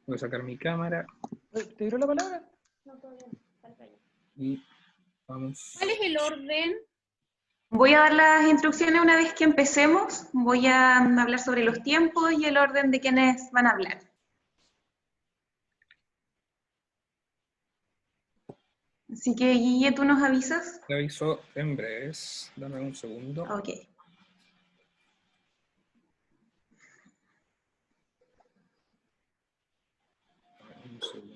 Voy a sacar mi cámara ¿Te dieron la palabra? No, todavía no, falta ya. y vamos. ¿Cuál es el orden? Voy a dar las instrucciones una vez que empecemos. Voy a hablar sobre los tiempos y el orden de quienes van a hablar. Así que, Guille, ¿tú nos avisas? Te aviso en breves. Dame un segundo. Ok. Un segundo.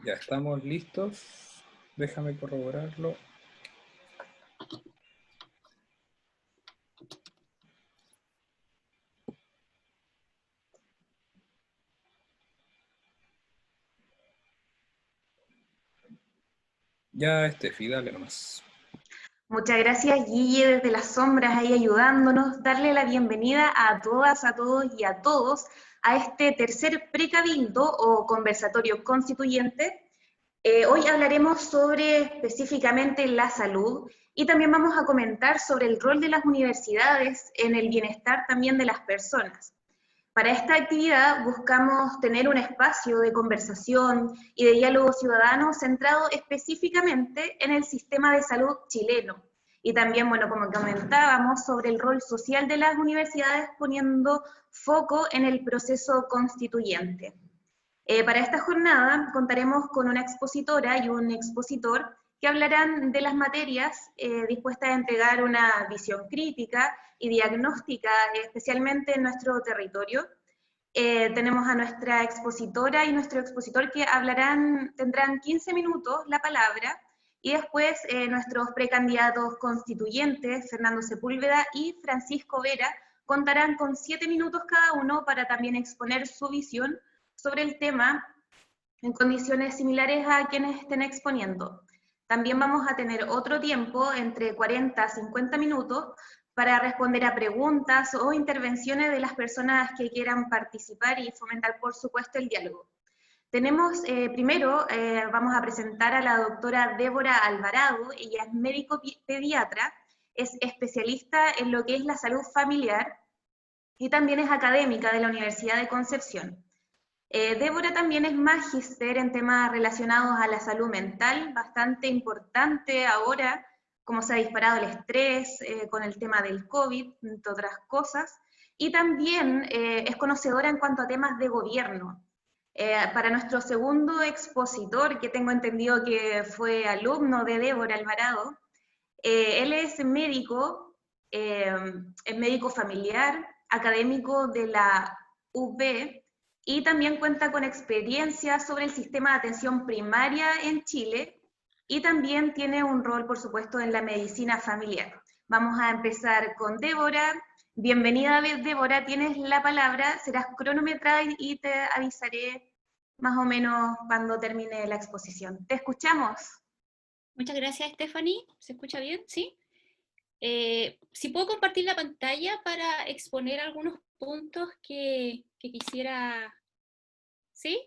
Ya estamos listos. Déjame corroborarlo. Ya, Estefi, dale nomás. Muchas gracias, Guille, desde las sombras ahí ayudándonos. Darle la bienvenida a todas, a todos y a todos a este tercer precabildo o conversatorio constituyente. Hoy hablaremos sobre específicamente la salud y también vamos a comentar sobre el rol de las universidades en el bienestar también de las personas. Para esta actividad buscamos tener un espacio de conversación y de diálogo ciudadano centrado específicamente en el sistema de salud chileno. Y también, bueno, como comentábamos, sobre el rol social de las universidades poniendo foco en el proceso constituyente. Para esta jornada contaremos con una expositora y un expositor que hablarán de las materias dispuestas a entregar una visión crítica y diagnóstica, especialmente en nuestro territorio. Tenemos a nuestra expositora y nuestro expositor que tendrán 15 minutos la palabra, y después nuestros precandidatos constituyentes, Fernando Sepúlveda y Francisco Vera, contarán con 7 minutos cada uno para también exponer su visión sobre el tema en condiciones similares a quienes estén exponiendo. También vamos a tener otro tiempo, entre 40 a 50 minutos, para responder a preguntas o intervenciones de las personas que quieran participar y fomentar, por supuesto, el diálogo. Tenemos primero, vamos a presentar a la doctora Débora Alvarado. Ella es médico pediatra, es especialista en lo que es la salud familiar y también es académica de la Universidad de Concepción. Débora también es magíster en temas relacionados a la salud mental, bastante importante ahora, cómo se ha disparado el estrés con el tema del COVID, entre otras cosas, y también es conocedora en cuanto a temas de gobierno. Para nuestro segundo expositor, que tengo entendido que fue alumno de Débora Alvarado, él es médico familiar, académico de la UB, y también cuenta con experiencia sobre el sistema de atención primaria en Chile, y también tiene un rol, por supuesto, en la medicina familiar. Vamos a empezar con Débora. Bienvenida, Débora, tienes la palabra, serás cronometrada y te avisaré más o menos cuando termine la exposición. ¿Te escuchamos? Muchas gracias, Stephanie. ¿Se escucha bien? ¿Sí? Si puedo compartir la pantalla para exponer algunos puntos que quisiera... ¿Sí?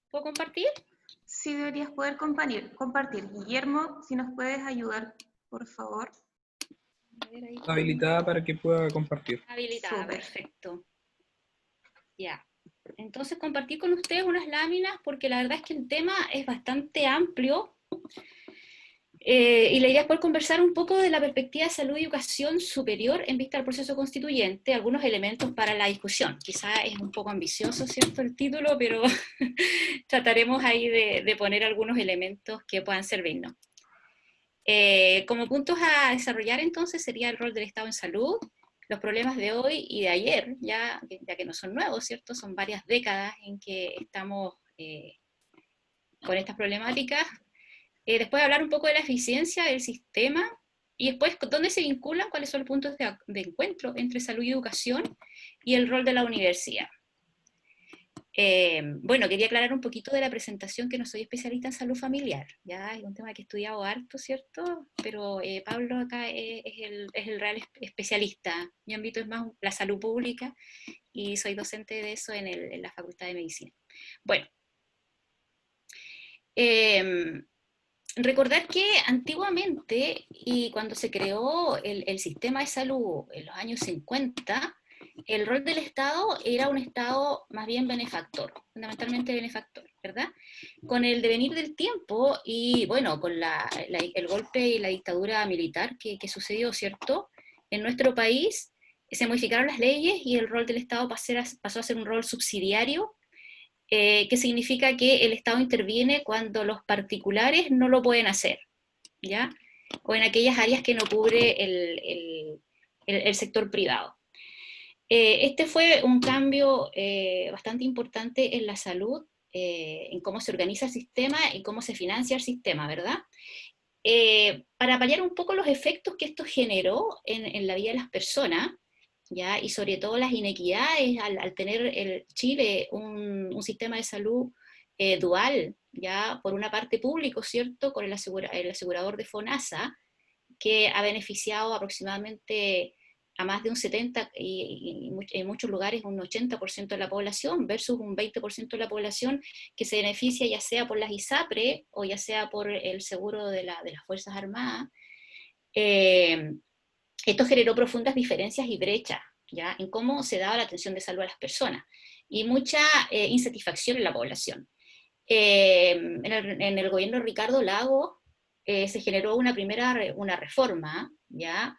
¿Puedo compartir? Sí, deberías poder compartir. Guillermo, si nos puedes ayudar, por favor. A ver, ahí. Habilitada para que pueda compartir. Habilitada, Súper. perfecto. Ya. Entonces compartir con ustedes unas láminas porque la verdad es que el tema es bastante amplio y la idea es poder conversar un poco de la perspectiva de salud y educación superior en vista del proceso constituyente, algunos elementos para la discusión. Quizá es un poco ambicioso, ¿cierto?, el título, pero trataremos ahí de poner algunos elementos que puedan servirnos. Como puntos a desarrollar entonces sería el rol del Estado en salud, los problemas de hoy y de ayer, ya que no son nuevos, ¿cierto? Son varias décadas en que estamos con estas problemáticas. Después hablar un poco de la eficiencia del sistema y después dónde se vinculan, cuáles son los puntos de encuentro entre salud y educación y el rol de la universidad. Bueno, quería aclarar un poquito de la presentación que no soy especialista en salud familiar, ya es un tema que he estudiado harto, ¿cierto? Pero Pablo acá es el real especialista. Mi ámbito es más la salud pública y soy docente de eso en la Facultad de Medicina. Bueno, recordar que antiguamente, y cuando se creó el sistema de salud en los años 50, el rol del Estado era un Estado más bien benefactor, fundamentalmente benefactor, ¿verdad? Con el devenir del tiempo y, bueno, con el golpe y la dictadura militar que sucedió, ¿cierto? En nuestro país se modificaron las leyes y el rol del Estado pasó a ser un rol subsidiario, que significa que el Estado interviene cuando los particulares no lo pueden hacer, ¿ya? O en aquellas áreas que no cubre el sector privado. Este fue un cambio bastante importante en la salud, en cómo se organiza el sistema y cómo se financia el sistema, ¿verdad? Para paliar un poco los efectos que esto generó en la vida de las personas, ¿ya? Y sobre todo las inequidades al tener Chile un sistema de salud dual, ¿ya? Por una parte público, ¿cierto? Con el asegurador de FONASA, que ha beneficiado aproximadamente a más de un 70% y en muchos lugares un 80% de la población, versus un 20% de la población que se beneficia ya sea por las ISAPRE o ya sea por el seguro de las Fuerzas Armadas. Esto generó profundas diferencias y brechas, ¿ya? En cómo se daba la atención de salud a las personas y mucha insatisfacción en la población. En el gobierno de Ricardo Lagos se generó una reforma, ¿ya?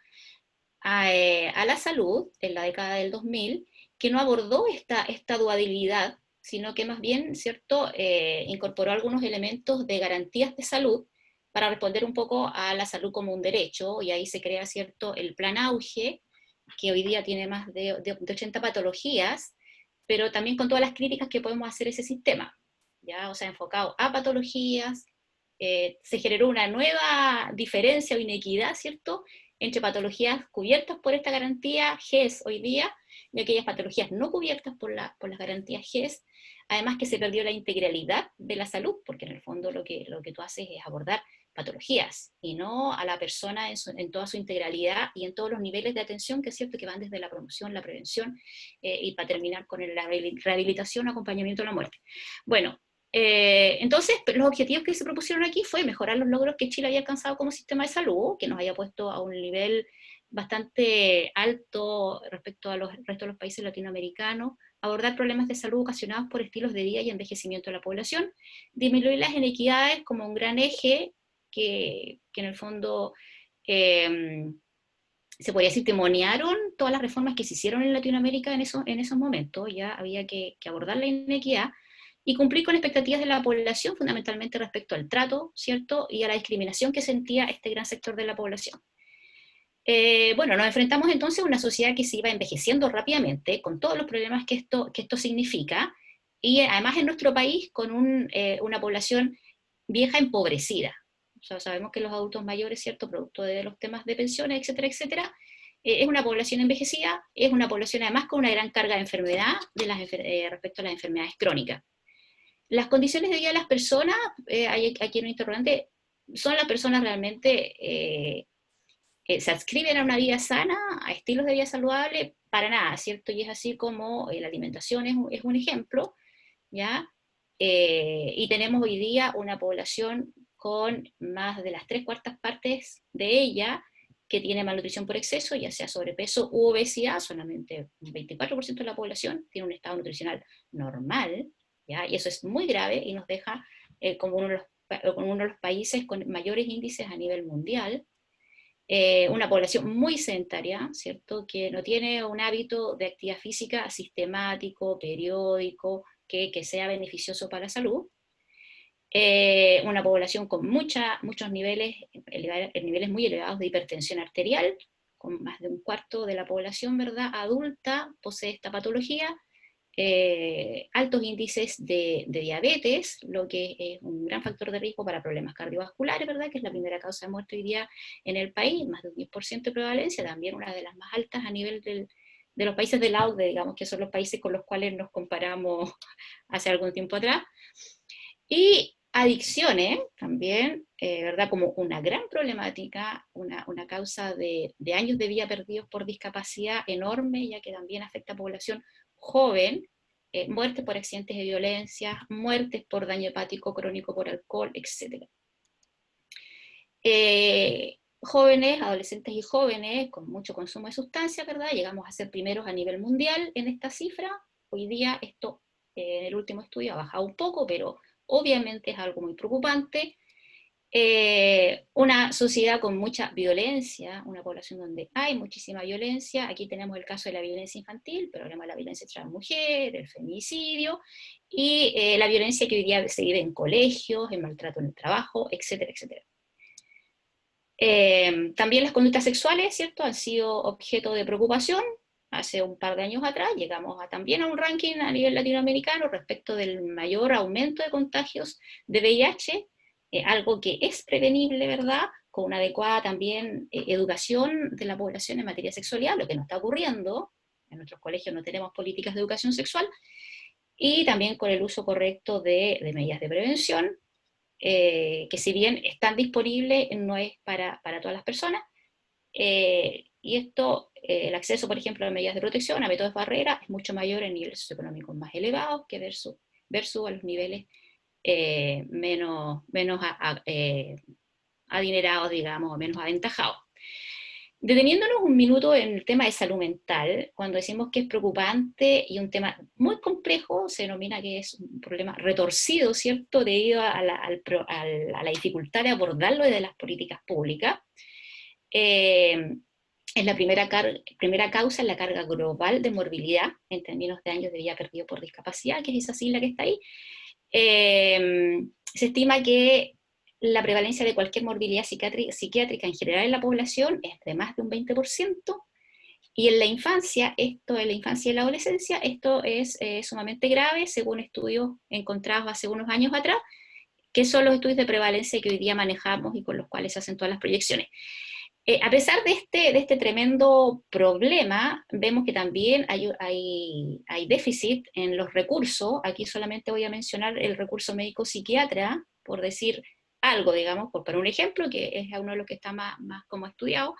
A la salud en la década del 2000, que no abordó esta dualidad, sino que más bien, ¿cierto?, incorporó algunos elementos de garantías de salud para responder un poco a la salud como un derecho, y ahí se crea, ¿cierto?, el Plan Auge, que hoy día tiene más de 80 patologías, pero también con todas las críticas que podemos hacer a ese sistema, ¿ya? O sea, enfocado a patologías. Se generó una nueva diferencia o inequidad, ¿cierto?, entre patologías cubiertas por esta garantía GES hoy día y aquellas patologías no cubiertas por las garantías GES. Además que se perdió la integralidad de la salud, porque en el fondo lo que tú haces es abordar patologías y no a la persona en toda su integralidad y en todos los niveles de atención, que es cierto que van desde la promoción, la prevención y para terminar con la rehabilitación, acompañamiento a la muerte. Bueno, entonces, los objetivos que se propusieron aquí fue mejorar los logros que Chile había alcanzado como sistema de salud, que nos había puesto a un nivel bastante alto respecto a los restos de los países latinoamericanos, abordar problemas de salud ocasionados por estilos de vida y envejecimiento de la población, disminuir las inequidades como un gran eje que en el fondo se podría decir testimoniaron todas las reformas que se hicieron en Latinoamérica en esos momentos. Ya había que abordar la inequidad y cumplir con expectativas de la población, fundamentalmente respecto al trato, ¿cierto?, y a la discriminación que sentía este gran sector de la población. Bueno, nos enfrentamos entonces a una sociedad que se iba envejeciendo rápidamente, con todos los problemas que esto significa, y además en nuestro país con una población vieja empobrecida. O sea, sabemos que los adultos mayores, ¿cierto?, producto de los temas de pensiones, etcétera, etcétera, es una población envejecida, es una población además con una gran carga de enfermedad respecto a las enfermedades crónicas. Las condiciones de vida de las personas, hay aquí un interrogante, ¿son las personas realmente se adscriben a una vida sana, a estilos de vida saludable? Para nada, ¿cierto? Y es así como la alimentación es un ejemplo, ¿ya? Y tenemos hoy día una población con más de las 3/4 partes de ella que tiene malnutrición por exceso, ya sea sobrepeso u obesidad. Solamente un 24% de la población tiene un estado nutricional normal, ¿ya? Y eso es muy grave y nos deja como uno de los países con mayores índices a nivel mundial. Una población muy sedentaria, ¿cierto?, que no tiene un hábito de actividad física sistemático, periódico, que sea beneficioso para la salud. Una población con muchos niveles muy elevados de hipertensión arterial, con más de un cuarto de la población, ¿verdad?, adulta posee esta patología. Altos índices de diabetes, lo que es un gran factor de riesgo para problemas cardiovasculares, ¿verdad?, que es la primera causa de muerte hoy día en el país, más de un 10% de prevalencia, también una de las más altas a nivel de los países de la OCDE, digamos, que son los países con los cuales nos comparamos hace algún tiempo atrás. Y adicciones también, ¿verdad?, como una gran problemática, una causa de años de vida perdidos por discapacidad enorme, ya que también afecta a población joven, muertes por accidentes de violencia, muertes por daño hepático crónico por alcohol, etc. Jóvenes, adolescentes y jóvenes con mucho consumo de sustancias, ¿verdad? Llegamos a ser primeros a nivel mundial en esta cifra. Hoy día esto, en el último estudio, ha bajado un poco, pero obviamente es algo muy preocupante. Una sociedad con mucha violencia, una población donde hay muchísima violencia. Aquí tenemos el caso de la violencia infantil, el problema de la violencia contra la mujer, el feminicidio, y la violencia que hoy día se vive en colegios, el maltrato en el trabajo, etcétera, etcétera. También las conductas sexuales, ¿cierto?, han sido objeto de preocupación. Hace un par de años atrás llegamos también a un ranking a nivel latinoamericano respecto del mayor aumento de contagios de VIH, algo que es prevenible, ¿verdad?, con una adecuada también educación de la población en materia de sexualidad, lo que no está ocurriendo. En nuestros colegios no tenemos políticas de educación sexual, y también con el uso correcto de medidas de prevención, que si bien están disponibles, no es para todas las personas. Y esto, el acceso, por ejemplo, a medidas de protección, a métodos de barrera, es mucho mayor en niveles socioeconómicos más elevados que versus a los niveles menos adinerados, digamos, o menos aventajados. Deteniéndonos un minuto en el tema de salud mental, cuando decimos que es preocupante y un tema muy complejo, se denomina que es un problema retorcido, ¿cierto?, debido a la dificultad de abordarlo desde las políticas públicas. Es la primera causa en la carga global de morbilidad en términos de años de vida perdido por discapacidad, que es esa sigla que está ahí. Se estima que la prevalencia de cualquier morbilidad psiquiátrica en general en la población es de más de un 20%, y en la infancia, y la adolescencia, esto es sumamente grave, según estudios encontrados hace unos años atrás, que son los estudios de prevalencia que hoy día manejamos y con los cuales se hacen todas las proyecciones. A pesar de este tremendo problema, vemos que también hay déficit en los recursos. Aquí solamente voy a mencionar el recurso médico-psiquiatra, por decir algo, digamos, por poner un ejemplo, que es uno de los que está más como estudiado.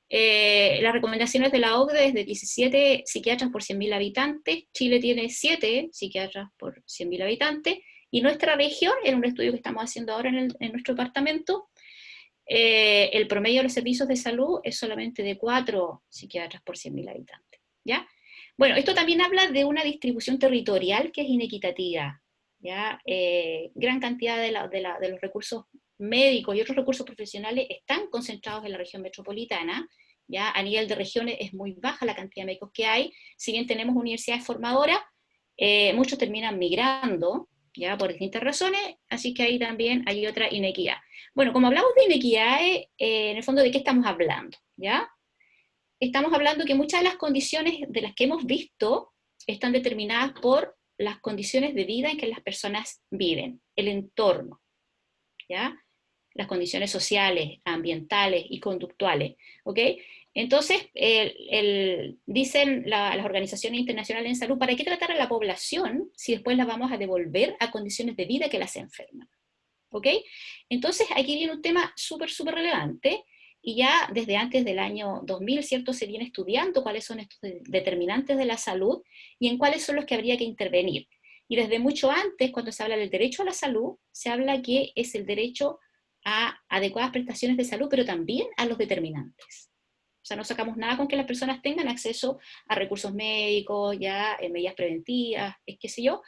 Las recomendaciones de la OCDE es de 17 psiquiatras por 100.000 habitantes. Chile tiene 7 psiquiatras por 100.000 habitantes, y nuestra región, en un estudio que estamos haciendo ahora en nuestro departamento, el promedio de los servicios de salud es solamente de 4 psiquiatras por 100.000 habitantes, ¿ya? Bueno, esto también habla de una distribución territorial que es inequitativa, ¿ya? Gran cantidad de los recursos médicos y otros recursos profesionales están concentrados en la región metropolitana, ¿ya? A nivel de regiones es muy baja la cantidad de médicos que hay. Si bien tenemos universidades formadoras, muchos terminan migrando, ¿ya?, por distintas razones, así que ahí también hay otra inequidad. Bueno, como hablamos de inequidades, en el fondo, ¿de qué estamos hablando? ¿Ya? Estamos hablando que muchas de las condiciones de las que hemos visto están determinadas por las condiciones de vida en que las personas viven, el entorno, ¿ya? Las condiciones sociales, ambientales y conductuales, ¿ok? Entonces, dicen las organizaciones internacionales en salud, ¿para qué tratar a la población si después la vamos a devolver a condiciones de vida que las enferman? ¿Ok? Entonces, aquí viene un tema súper relevante, y ya desde antes del año 2000, ¿cierto?, se viene estudiando cuáles son estos determinantes de la salud y en cuáles son los que habría que intervenir. Y desde mucho antes, cuando se habla del derecho a la salud, se habla que es el derecho a adecuadas prestaciones de salud, pero también a los determinantes. O sea, no sacamos nada con que las personas tengan acceso a recursos médicos, ya, medidas preventivas, qué sé yo,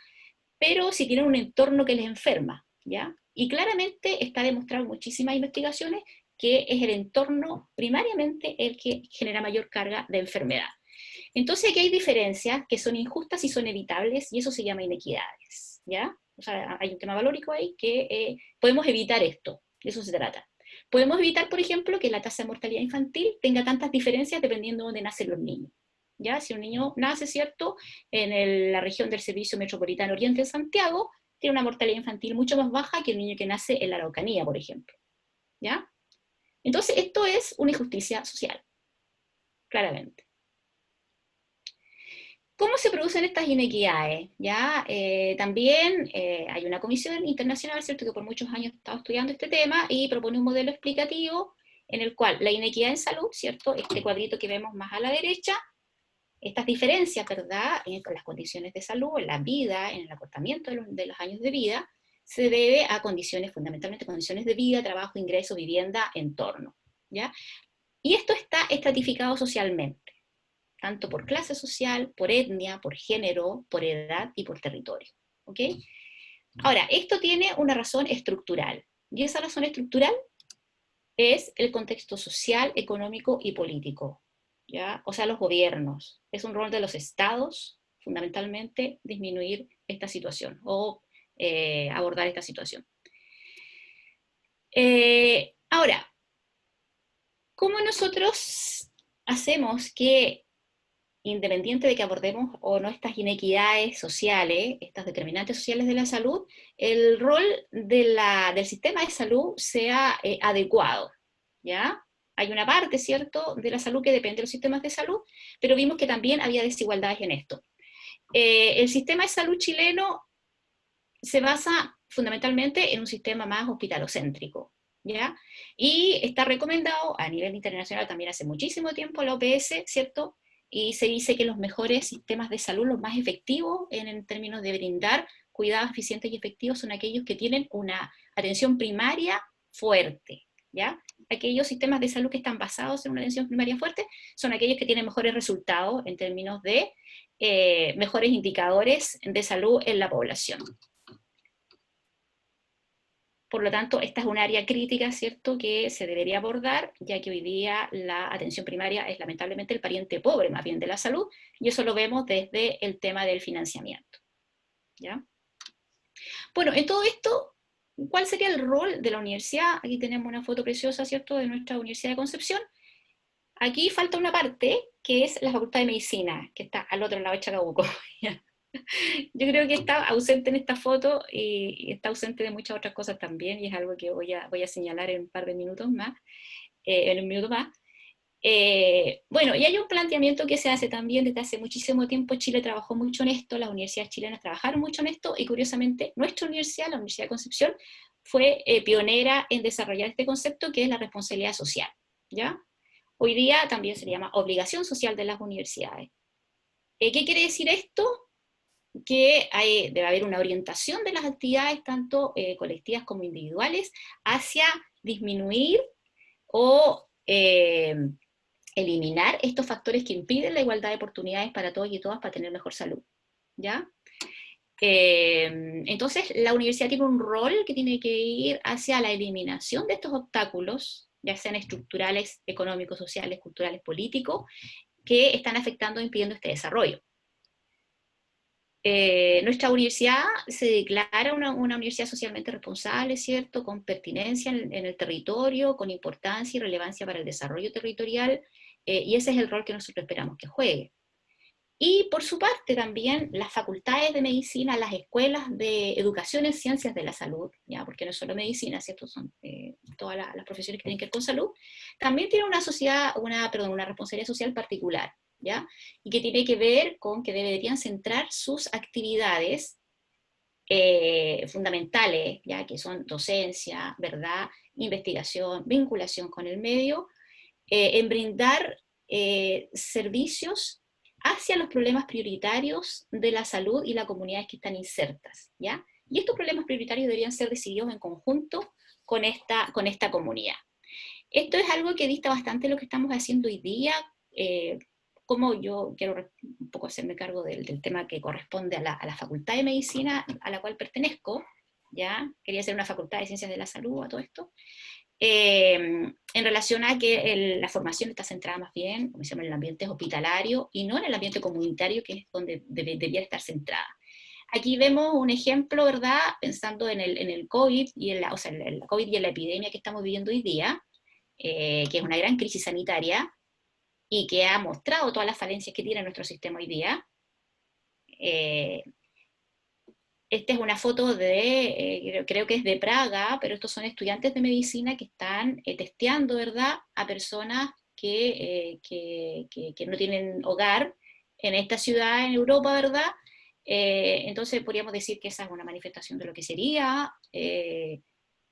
pero si tienen un entorno que les enferma, ¿ya? Y claramente está demostrado en muchísimas investigaciones que es el entorno primariamente el que genera mayor carga de enfermedad. Entonces aquí hay diferencias que son injustas y son evitables, y eso se llama inequidades, ¿ya? O sea, hay un tema valórico ahí que podemos evitar esto, de eso se trata. Podemos evitar, por ejemplo, que la tasa de mortalidad infantil tenga tantas diferencias dependiendo de dónde nacen los niños. ¿Ya? Si un niño nace, ¿cierto?, en la región del Servicio Metropolitano Oriente de Santiago, tiene una mortalidad infantil mucho más baja que un niño que nace en la Araucanía, por ejemplo. ¿Ya? Entonces, esto es una injusticia social, claramente. ¿Cómo se producen estas inequidades? ¿Ya? También hay una comisión internacional, ¿cierto?, que por muchos años ha estado estudiando este tema y propone un modelo explicativo en el cual la inequidad en salud, ¿cierto?, este cuadrito que vemos más a la derecha, estas diferencias, ¿verdad?, en las condiciones de salud, en la vida, en el acortamiento de los años de vida, se debe a condiciones, fundamentalmente condiciones de vida, trabajo, ingreso, vivienda, entorno, ¿ya? Y esto está estratificado socialmente, tanto por clase social, por etnia, por género, por edad y por territorio, ¿ok? Ahora, esto tiene una razón estructural, y esa razón estructural es el contexto social, económico y político, ¿ya? O sea, los gobiernos. Es un rol de los estados, fundamentalmente, disminuir esta situación o abordar esta situación. Ahora, ¿cómo nosotros hacemos que, independiente de que abordemos o no estas inequidades sociales, estas determinantes sociales de la salud, el rol del sistema de salud sea adecuado, ¿ya? Hay una parte, ¿cierto?, de la salud que depende de los sistemas de salud, pero vimos que también había desigualdades en esto. El sistema de salud chileno se basa fundamentalmente en un sistema más hospitalocéntrico, ¿ya? Y está recomendado a nivel internacional también hace muchísimo tiempo la OPS, ¿cierto?, y se dice que los mejores sistemas de salud, los más efectivos en términos de brindar cuidados eficientes y efectivos, son aquellos que tienen una atención primaria fuerte, ¿ya? Aquellos sistemas de salud que están basados en una atención primaria fuerte son aquellos que tienen mejores resultados en términos de mejores indicadores de salud en la población. Por lo tanto, esta es un área crítica, ¿cierto?, que se debería abordar, ya que hoy día la atención primaria es lamentablemente el pariente pobre, más bien, de la salud, y eso lo vemos desde el tema del financiamiento, ¿ya? Bueno, en todo esto, ¿cuál sería el rol de la universidad? Aquí tenemos una foto preciosa, ¿cierto?, de nuestra Universidad de Concepción. Aquí falta una parte, que es la Facultad de Medicina, que está al otro lado de Chacabuco. Yo creo que está ausente en esta foto y está ausente de muchas otras cosas también, y es algo que voy a señalar en un par de minutos más, en un minuto más. Bueno, y hay un planteamiento que se hace también desde hace muchísimo tiempo. Chile trabajó mucho en esto, las universidades chilenas trabajaron mucho en esto, y curiosamente nuestra universidad, la Universidad de Concepción, fue pionera en desarrollar este concepto, que es la responsabilidad social, ¿ya? Hoy día también se le llama obligación social de las universidades. ¿Qué quiere decir esto? Que debe haber una orientación de las actividades, tanto colectivas como individuales, hacia disminuir o eliminar estos factores que impiden la igualdad de oportunidades para todos y todas para tener mejor salud, ¿ya? Entonces, la universidad tiene un rol que tiene que ir hacia la eliminación de estos obstáculos, ya sean estructurales, económicos, sociales, culturales, políticos, que están afectando o impidiendo este desarrollo. Nuestra universidad se declara una universidad socialmente responsable, ¿cierto?, con pertinencia en el territorio, con importancia y relevancia para el desarrollo territorial, y ese es el rol que nosotros esperamos que juegue. Y por su parte también las facultades de medicina, las escuelas de educación en ciencias de la salud, ¿ya?, porque no es solo medicina, ¿cierto?, son todas las profesiones que tienen que ver con salud, también tienen una responsabilidad social particular, ¿ya?, y que tiene que ver con que deberían centrar sus actividades fundamentales, ¿ya?, que son docencia, ¿verdad?, investigación, vinculación con el medio, en brindar servicios hacia los problemas prioritarios de la salud y las comunidades que están insertas, ¿ya? Y estos problemas prioritarios deberían ser decididos en conjunto con esta comunidad. Esto es algo que dista bastante de lo que estamos haciendo hoy día, como yo quiero un poco hacerme cargo del tema que corresponde a la Facultad de Medicina a la cual pertenezco, ¿ya? Quería hacer una Facultad de Ciencias de la Salud a todo esto, en relación a que la formación está centrada más bien, como decíamos, en el ambiente hospitalario y no en el ambiente comunitario, que es donde debería estar centrada. Aquí vemos un ejemplo, ¿verdad?, pensando en el COVID y en la COVID y en la epidemia que estamos viviendo hoy día, que es una gran crisis sanitaria y que ha mostrado todas las falencias que tiene nuestro sistema hoy día. Esta es una foto creo que es de Praga, pero estos son estudiantes de medicina que están testeando, ¿verdad?, a personas que no tienen hogar en esta ciudad en Europa, ¿verdad? Entonces podríamos decir que esa es una manifestación de lo que sería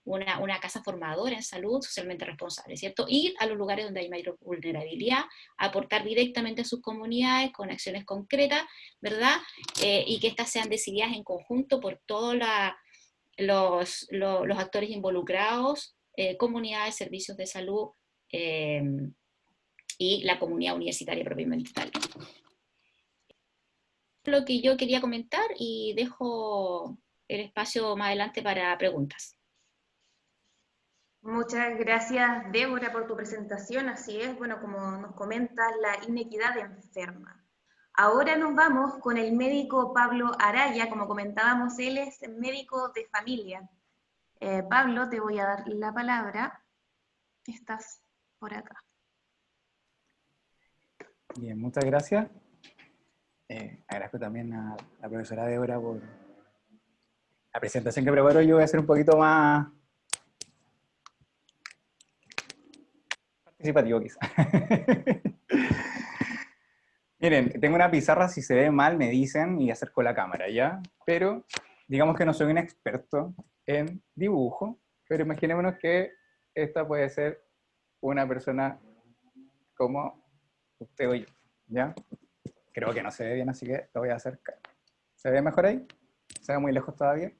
una casa formadora en salud socialmente responsable, ¿cierto? Ir a los lugares donde hay mayor vulnerabilidad, aportar directamente a sus comunidades con acciones concretas, ¿verdad? Y que estas sean decididas en conjunto por toda los actores involucrados, comunidades, servicios de salud y la comunidad universitaria propiamente tal. Lo que yo quería comentar y dejo el espacio más adelante para preguntas. Muchas gracias, Débora, por tu presentación. Así es, bueno, como nos comentas, la inequidad enferma. Ahora nos vamos con el médico Pablo Araya. Como comentábamos, él es médico de familia. Pablo, te voy a dar la palabra. Estás por acá. Bien, muchas gracias. Agradezco también a la profesora Débora por la presentación que preparó. Yo voy a ser un poquito más participativo, quizás. Miren, tengo una pizarra, si se ve mal me dicen y acerco la cámara, ¿ya? Pero digamos que no soy un experto en dibujo, pero imaginémonos que esta puede ser una persona como usted o yo, ¿ya? Creo que no se ve bien, así que lo voy a acercar. ¿Se ve mejor ahí? ¿Se ve muy lejos todavía?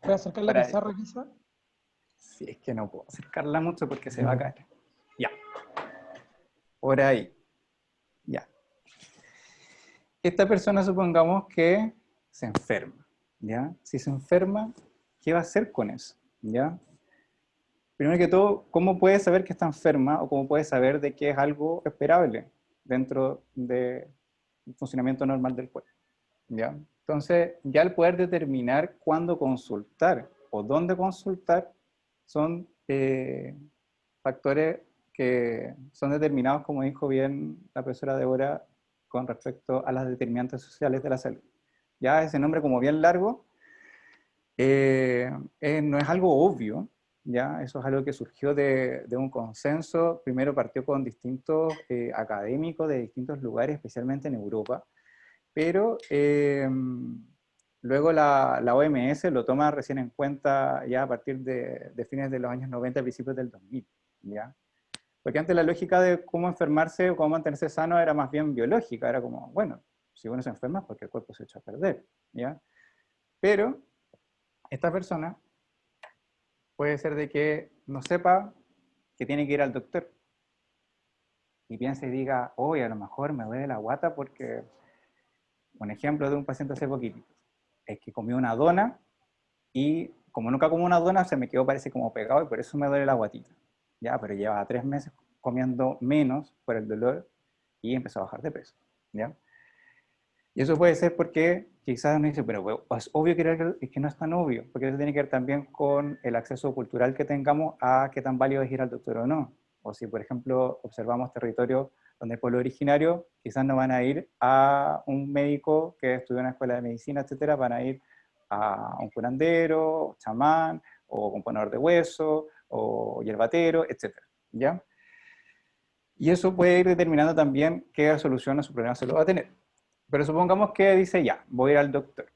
¿Puedes acercar la pizarra quizá? Sí, es que no puedo acercarla mucho porque se va a caer. Ya. Por ahí. Ya. Esta persona supongamos que se enferma, ¿ya? Si se enferma, ¿qué va a hacer con eso? ¿Ya? Primero que todo, ¿cómo puede saber que está enferma o cómo puede saber de que es algo esperable dentro del funcionamiento normal del cuerpo? ¿Ya? Entonces, ya el poder determinar cuándo consultar o dónde consultar son factores que son determinados, como dijo bien la profesora Débora, con respecto a las determinantes sociales de la salud. Ya ese nombre como bien largo no es algo obvio, ya eso es algo que surgió de un consenso. Primero partió con distintos académicos de distintos lugares, especialmente en Europa, pero luego la OMS lo toma recién en cuenta ya a partir de fines de los años 90, principios del 2000, ¿ya? Porque antes la lógica de cómo enfermarse o cómo mantenerse sano era más bien biológica, era como, bueno, si uno se enferma es porque el cuerpo se echa a perder, ¿ya? Pero esta persona puede ser de que no sepa que tiene que ir al doctor y piense y diga, oye, a lo mejor me duele la guata porque, un ejemplo de un paciente hace poquito, es que comió una dona y como nunca como una dona se me quedó parece como pegado y por eso me duele la guatita, ¿ya? Pero llevaba 3 meses comiendo menos por el dolor y empezó a bajar de peso, ¿ya? Y eso puede ser porque quizás uno dice, pero es obvio que no es tan obvio, porque eso tiene que ver también con el acceso cultural que tengamos a qué tan válido es ir al doctor o no. O si, por ejemplo, observamos territorios donde hay pueblo originario, quizás no van a ir a un médico que estudió en una escuela de medicina, etcétera, van a ir a un curandero, chamán, o componedor de hueso, o hierbatero, etcétera, ¿ya? Y eso puede ir determinando también qué solución a su problema se lo va a tener. Pero supongamos que dice, ya, voy a ir al doctor.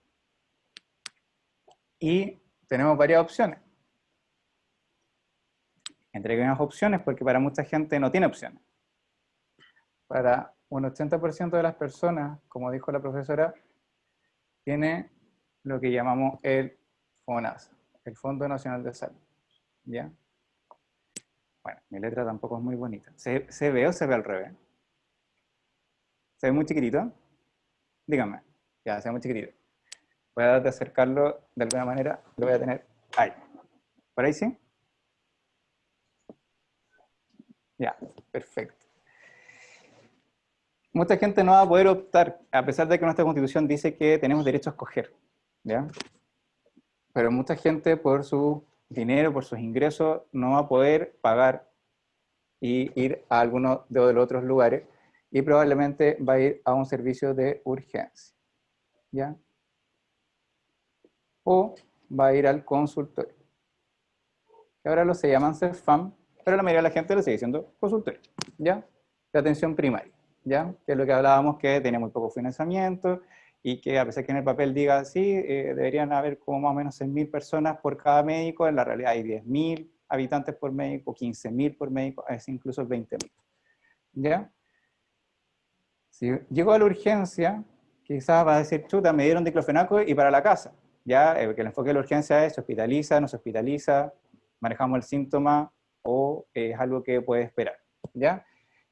Y tenemos varias opciones. Entre unas opciones, porque para mucha gente no tiene opciones. Para un 80% de las personas, como dijo la profesora, tiene lo que llamamos el FONASA, el Fondo Nacional de Salud. ¿Ya? Bueno, mi letra tampoco es muy bonita. ¿Se ve o se ve al revés? ¿Se ve muy chiquitito? Díganme. Ya, se ve muy chiquitito. Voy a tratar de acercarlo de alguna manera. Lo voy a tener ahí. ¿Por ahí sí? Ya, perfecto. Mucha gente no va a poder optar, a pesar de que nuestra Constitución dice que tenemos derecho a escoger, ¿ya? Pero mucha gente por su dinero, por sus ingresos, no va a poder pagar y ir a alguno de los otros lugares y probablemente va a ir a un servicio de urgencia, ¿ya? O va a ir al consultorio, que ahora se llaman CEFAM, pero la mayoría de la gente lo sigue diciendo consultorio, ¿ya? De atención primaria, ¿ya? Que es lo que hablábamos, que tiene muy poco financiamiento y que a pesar que en el papel diga sí, deberían haber como más o menos 6.000 personas por cada médico, en la realidad hay 10.000 habitantes por médico, 15.000 por médico, es incluso 20.000, ¿ya? Si llego a la urgencia, quizás va a decir, chuta, me dieron diclofenaco y para la casa, ¿ya? Que el enfoque de la urgencia es: se hospitaliza, no se hospitaliza, manejamos el síntoma o es algo que puede esperar, ¿ya?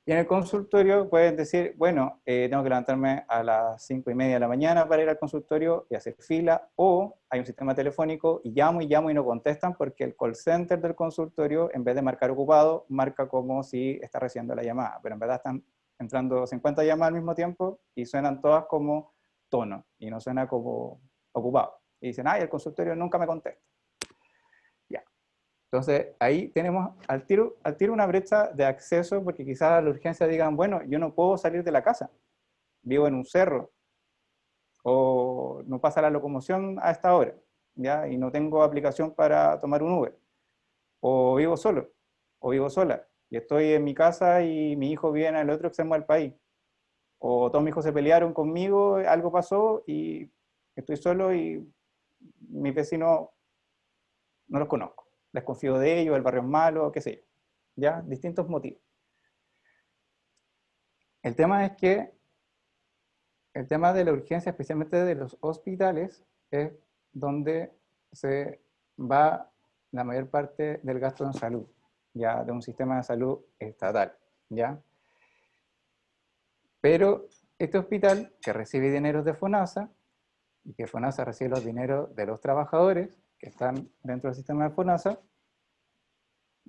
Y en el consultorio pueden decir, bueno, tengo que levantarme a las 5:30 de la mañana para ir al consultorio y hacer fila, o hay un sistema telefónico y llamo y no contestan porque el call center del consultorio, en vez de marcar ocupado, marca como si está recibiendo la llamada, pero en verdad están entrando 50 llamadas al mismo tiempo y suenan todas como tono y no suena como ocupado. Y dicen, ay, el consultorio nunca me contesta. Ya. Entonces, ahí tenemos al tiro una brecha de acceso, porque quizás a la urgencia digan, bueno, yo no puedo salir de la casa, vivo en un cerro, o no pasa la locomoción a esta hora, ¿ya? Y no tengo aplicación para tomar un Uber, o vivo solo, o vivo sola, y estoy en mi casa y mi hijo vive en el otro extremo del país, o todos mis hijos se pelearon conmigo, algo pasó y estoy solo y mis vecinos no los conozco. Desconfío de ellos, el barrio es malo, qué sé yo, ¿ya? Distintos motivos. El tema es que el tema de la urgencia, especialmente de los hospitales, es donde se va la mayor parte del gasto en salud, ya, de un sistema de salud estatal, ¿ya? Pero este hospital, que recibe dineros de FONASA, y que FONASA recibe los dineros de los trabajadores que están dentro del sistema de FONASA,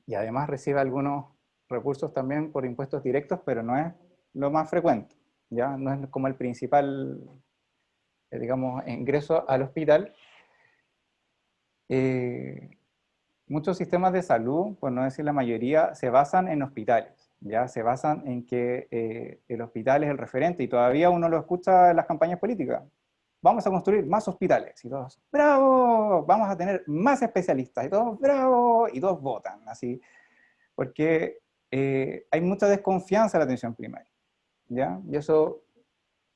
y además recibe algunos recursos también por impuestos directos, pero no es lo más frecuente, ¿ya? No es como el principal, digamos, ingreso al hospital. Muchos sistemas de salud, por no decir la mayoría, se basan en hospitales, ¿ya? Se basan en que el hospital es el referente, y todavía uno lo escucha en las campañas políticas. Vamos a construir más hospitales, y todos, ¡bravo! Vamos a tener más especialistas, y todos, ¡bravo! Y todos votan, así, porque hay mucha desconfianza en la atención primaria, ¿ya? Y eso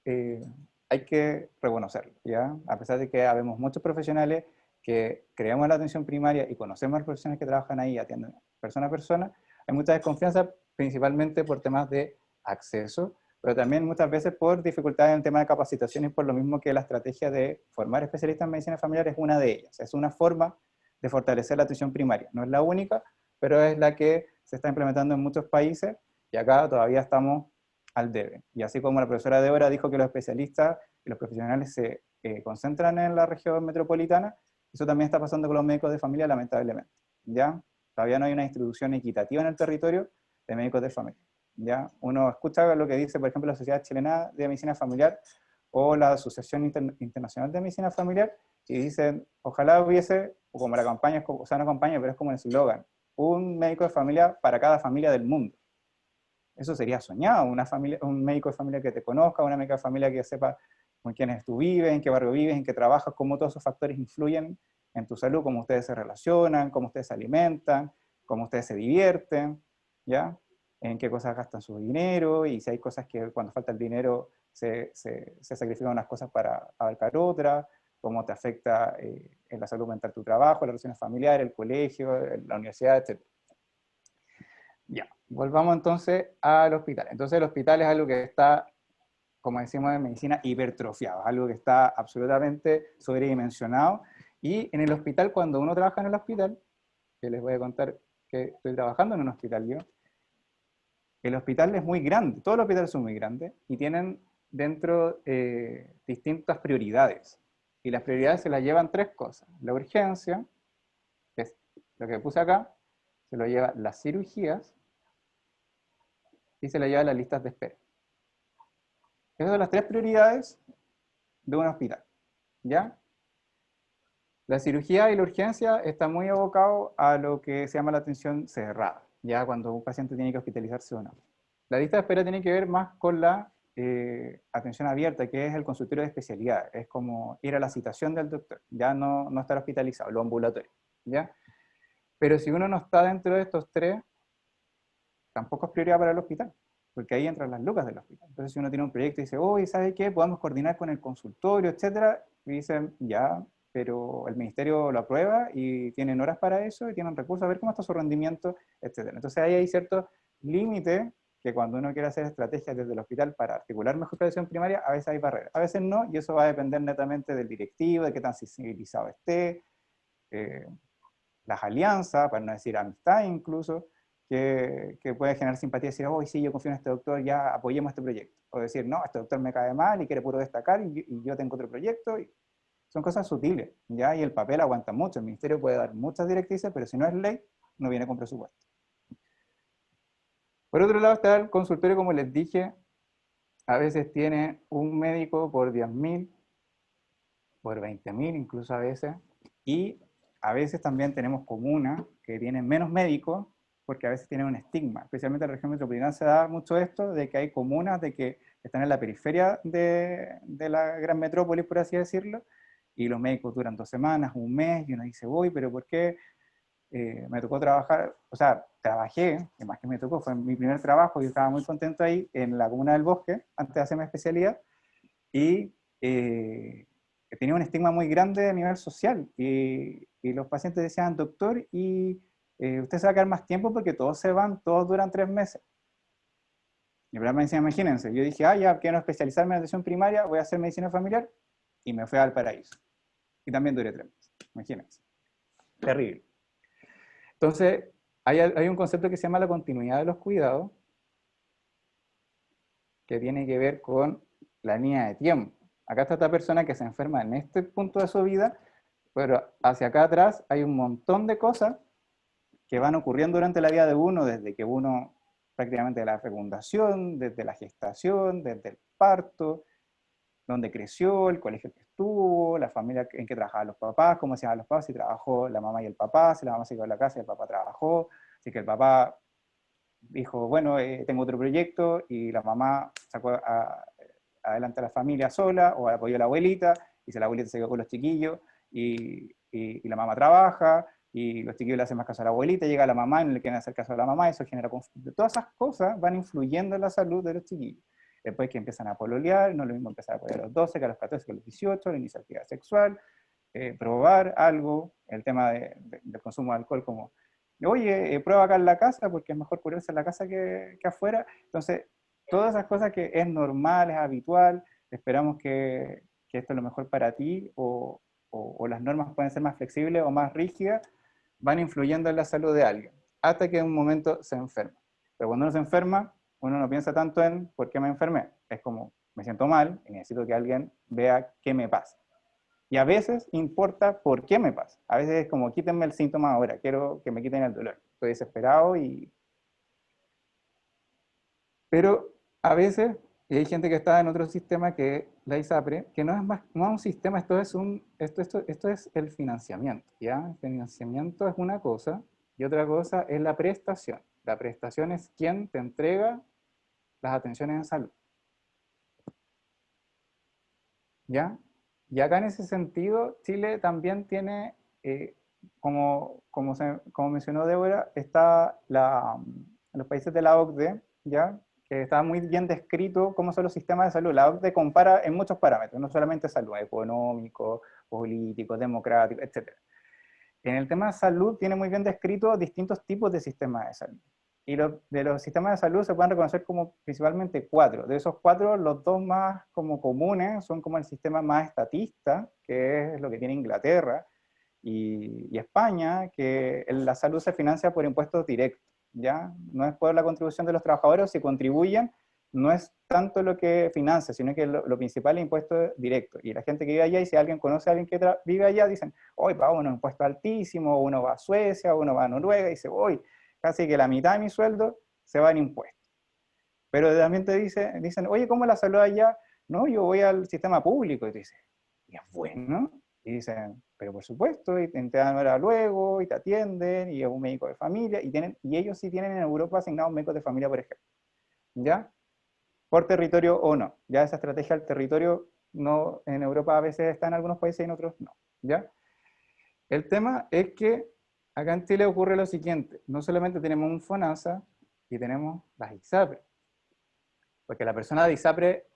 hay que reconocerlo, ¿ya? A pesar de que habemos muchos profesionales que creemos en la atención primaria y conocemos a las profesionales que trabajan ahí y atienden persona a persona, hay mucha desconfianza principalmente por temas de acceso, pero también muchas veces por dificultades en el tema de capacitaciones, por lo mismo que la estrategia de formar especialistas en medicina familiar es una de ellas. Es una forma de fortalecer la atención primaria. No es la única, pero es la que se está implementando en muchos países, y acá todavía estamos al debe. Y así como la profesora Débora dijo que los especialistas y los profesionales se concentran en la región metropolitana, eso también está pasando con los médicos de familia, lamentablemente, ¿ya? Todavía no hay una distribución equitativa en el territorio de médicos de familia, ¿ya? Uno escucha lo que dice, por ejemplo, la Sociedad Chilena de Medicina Familiar o la Asociación Internacional de Medicina Familiar, y dicen, ojalá hubiese, o como la campaña, o sea, no campaña, pero es como el eslogan, un médico de familia para cada familia del mundo. Eso sería soñado, un médico de familia que te conozca, una médica de familia que sepa con quiénes tú vives, en qué barrio vives, en qué trabajas, cómo todos esos factores influyen en tu salud, cómo ustedes se relacionan, cómo ustedes se alimentan, cómo ustedes se divierten, ¿ya? En qué cosas gastan su dinero, y si hay cosas que cuando falta el dinero se sacrifican unas cosas para abarcar otras, cómo te afecta en la salud mental tu trabajo, las relaciones familiares, el colegio, la universidad, etc. Ya, volvamos entonces al hospital. Entonces el hospital es algo que está, como decimos en medicina, hipertrofiado, algo que está absolutamente sobredimensionado. Y en el hospital, cuando uno trabaja en el hospital, que les voy a contar que estoy trabajando en un hospital yo, el hospital es muy grande, todos los hospitales son muy grandes, y tienen dentro distintas prioridades. Y las prioridades se las llevan tres cosas. La urgencia, que es lo que puse acá, se lo lleva las cirugías, y se la lleva las listas de espera. Esas son las tres prioridades de un hospital, ¿ya? La cirugía y la urgencia están muy abocados a lo que se llama la atención cerrada, ya cuando un paciente tiene que hospitalizarse o no. La lista de espera tiene que ver más con la atención abierta, que es el consultorio de especialidad. Es como ir a la citación del doctor, ya no estar hospitalizado, lo ambulatorio, ¿ya? Pero si uno no está dentro de estos tres, tampoco es prioridad para el hospital, porque ahí entran las lucas del hospital. Entonces si uno tiene un proyecto y dice, oye, ¿sabe qué? Podemos coordinar con el consultorio, etcétera, y dicen, ya, pero el ministerio lo aprueba y tienen horas para eso y tienen recursos, a ver cómo está su rendimiento, etcétera. Entonces ahí hay cierto límite que cuando uno quiere hacer estrategias desde el hospital para articular mejor la atención primaria, a veces hay barreras, a veces no, y eso va a depender netamente del directivo, de qué tan sensibilizado esté, las alianzas, para no decir amistad incluso, que puede generar simpatía y decir, oh, sí, yo confío en este doctor, ya apoyemos este proyecto. O decir, no, este doctor me cae mal y quiere puro destacar y yo tengo otro proyecto. Y son cosas sutiles, ¿ya? Y el papel aguanta mucho. El ministerio puede dar muchas directrices, pero si no es ley, no viene con presupuesto. Por otro lado está el consultorio, como les dije, a veces tiene un médico por 10.000, por 20.000 incluso a veces, y a veces también tenemos comunas que tienen menos médicos, porque a veces tienen un estigma, especialmente en la región metropolitana se da mucho esto, de que hay comunas de que están en la periferia de la gran metrópolis, por así decirlo, y los médicos duran 2 semanas, un mes, y uno dice, uy, pero ¿por qué? Me tocó trabajar, o sea, trabajé, que más que me tocó, fue mi primer trabajo, y estaba muy contento ahí en la comuna del Bosque, antes de hacer mi especialidad, y tenía un estigma muy grande a nivel social, y los pacientes decían, doctor, y usted se va a quedar más tiempo porque todos se van, todos duran 3 meses. Y el problema me decía, imagínense, yo dije, ya quiero especializarme en atención primaria, voy a hacer medicina familiar, y me fui a Valparaíso. Y también duré 3 meses, imagínense. Terrible. Entonces, hay un concepto que se llama la continuidad de los cuidados, que tiene que ver con la línea de tiempo. Acá está esta persona que se enferma en este punto de su vida, pero hacia acá atrás hay un montón de cosas que van ocurriendo durante la vida de uno, desde que uno, prácticamente de la fecundación, desde la gestación, desde el parto, donde creció, el colegio que estuvo, la familia en que trabajaban los papás, cómo se llaman los papás, si trabajó la mamá y el papá, si la mamá se quedó en la casa y el papá trabajó, así que el papá dijo, bueno, tengo otro proyecto, y la mamá sacó adelante a la familia sola, o apoyó a la abuelita, y si la abuelita se quedó con los chiquillos, y la mamá trabaja, y los chiquillos le hacen más caso a la abuelita, llega la mamá y no le quieren hacer caso a la mamá, eso genera conflicto. Todas esas cosas van influyendo en la salud de los chiquillos. Después que empiezan a pololear, no es lo mismo empezar a pololear a los 12 que a los 14 que a los 18, la iniciativa sexual, probar algo, el tema del consumo de alcohol, como, oye, prueba acá en la casa, porque es mejor curarse en la casa que afuera. Entonces, todas esas cosas que es normal, es habitual, esperamos que esto es lo mejor para ti, o las normas pueden ser más flexibles o más rígidas, van influyendo en la salud de alguien, hasta que en un momento se enferma. Pero cuando uno se enferma, uno no piensa tanto en por qué me enfermé, es como, me siento mal y necesito que alguien vea qué me pasa. Y a veces importa por qué me pasa. A veces es como, quítenme el síntoma ahora, quiero que me quiten el dolor. Estoy desesperado Pero a veces, y hay gente que está en otro sistema que la ISAPRE, que no es un sistema, esto es el financiamiento, ¿ya? El financiamiento es una cosa, y otra cosa es la prestación. La prestación es quien te entrega las atenciones en salud. ¿Ya? Y acá en ese sentido, Chile también tiene, como mencionó Débora, está los países de la OCDE, ¿ya? Que está muy bien descrito cómo son los sistemas de salud. La OCDE compara en muchos parámetros, no solamente salud, económico, político, democrático, etc. En el tema de salud tiene muy bien descrito distintos tipos de sistemas de salud. Y de los sistemas de salud se pueden reconocer como principalmente 4. De esos 4, los 2 más como comunes son como el sistema más estatista, que es lo que tiene Inglaterra, y España, que la salud se financia por impuestos directos, ¿ya? No es por la contribución de los trabajadores, si contribuyen, no es tanto lo que financia, sino que lo principal es impuestos directos. Y la gente que vive allá, y si alguien conoce a alguien que vive allá, dicen, hoy pago unos impuestos altísimos, uno va a Suecia, uno va a Noruega, y dice, hoy casi que la mitad de mi sueldo se va en impuestos. Pero también te dicen, oye, ¿cómo es la salud allá? No, yo voy al sistema público, y tú dices, y es bueno. Y dicen, pero por supuesto, y te dan hora luego, y te atienden, y es un médico de familia, y ellos sí tienen en Europa asignados médicos de familia, por ejemplo. ¿Ya? Por territorio o no. Ya esa estrategia del territorio no, en Europa a veces está en algunos países y en otros no. ¿Ya? El tema es que acá en Chile ocurre lo siguiente, no solamente tenemos un FONASA y tenemos las ISAPRE, porque la persona de ISAPRE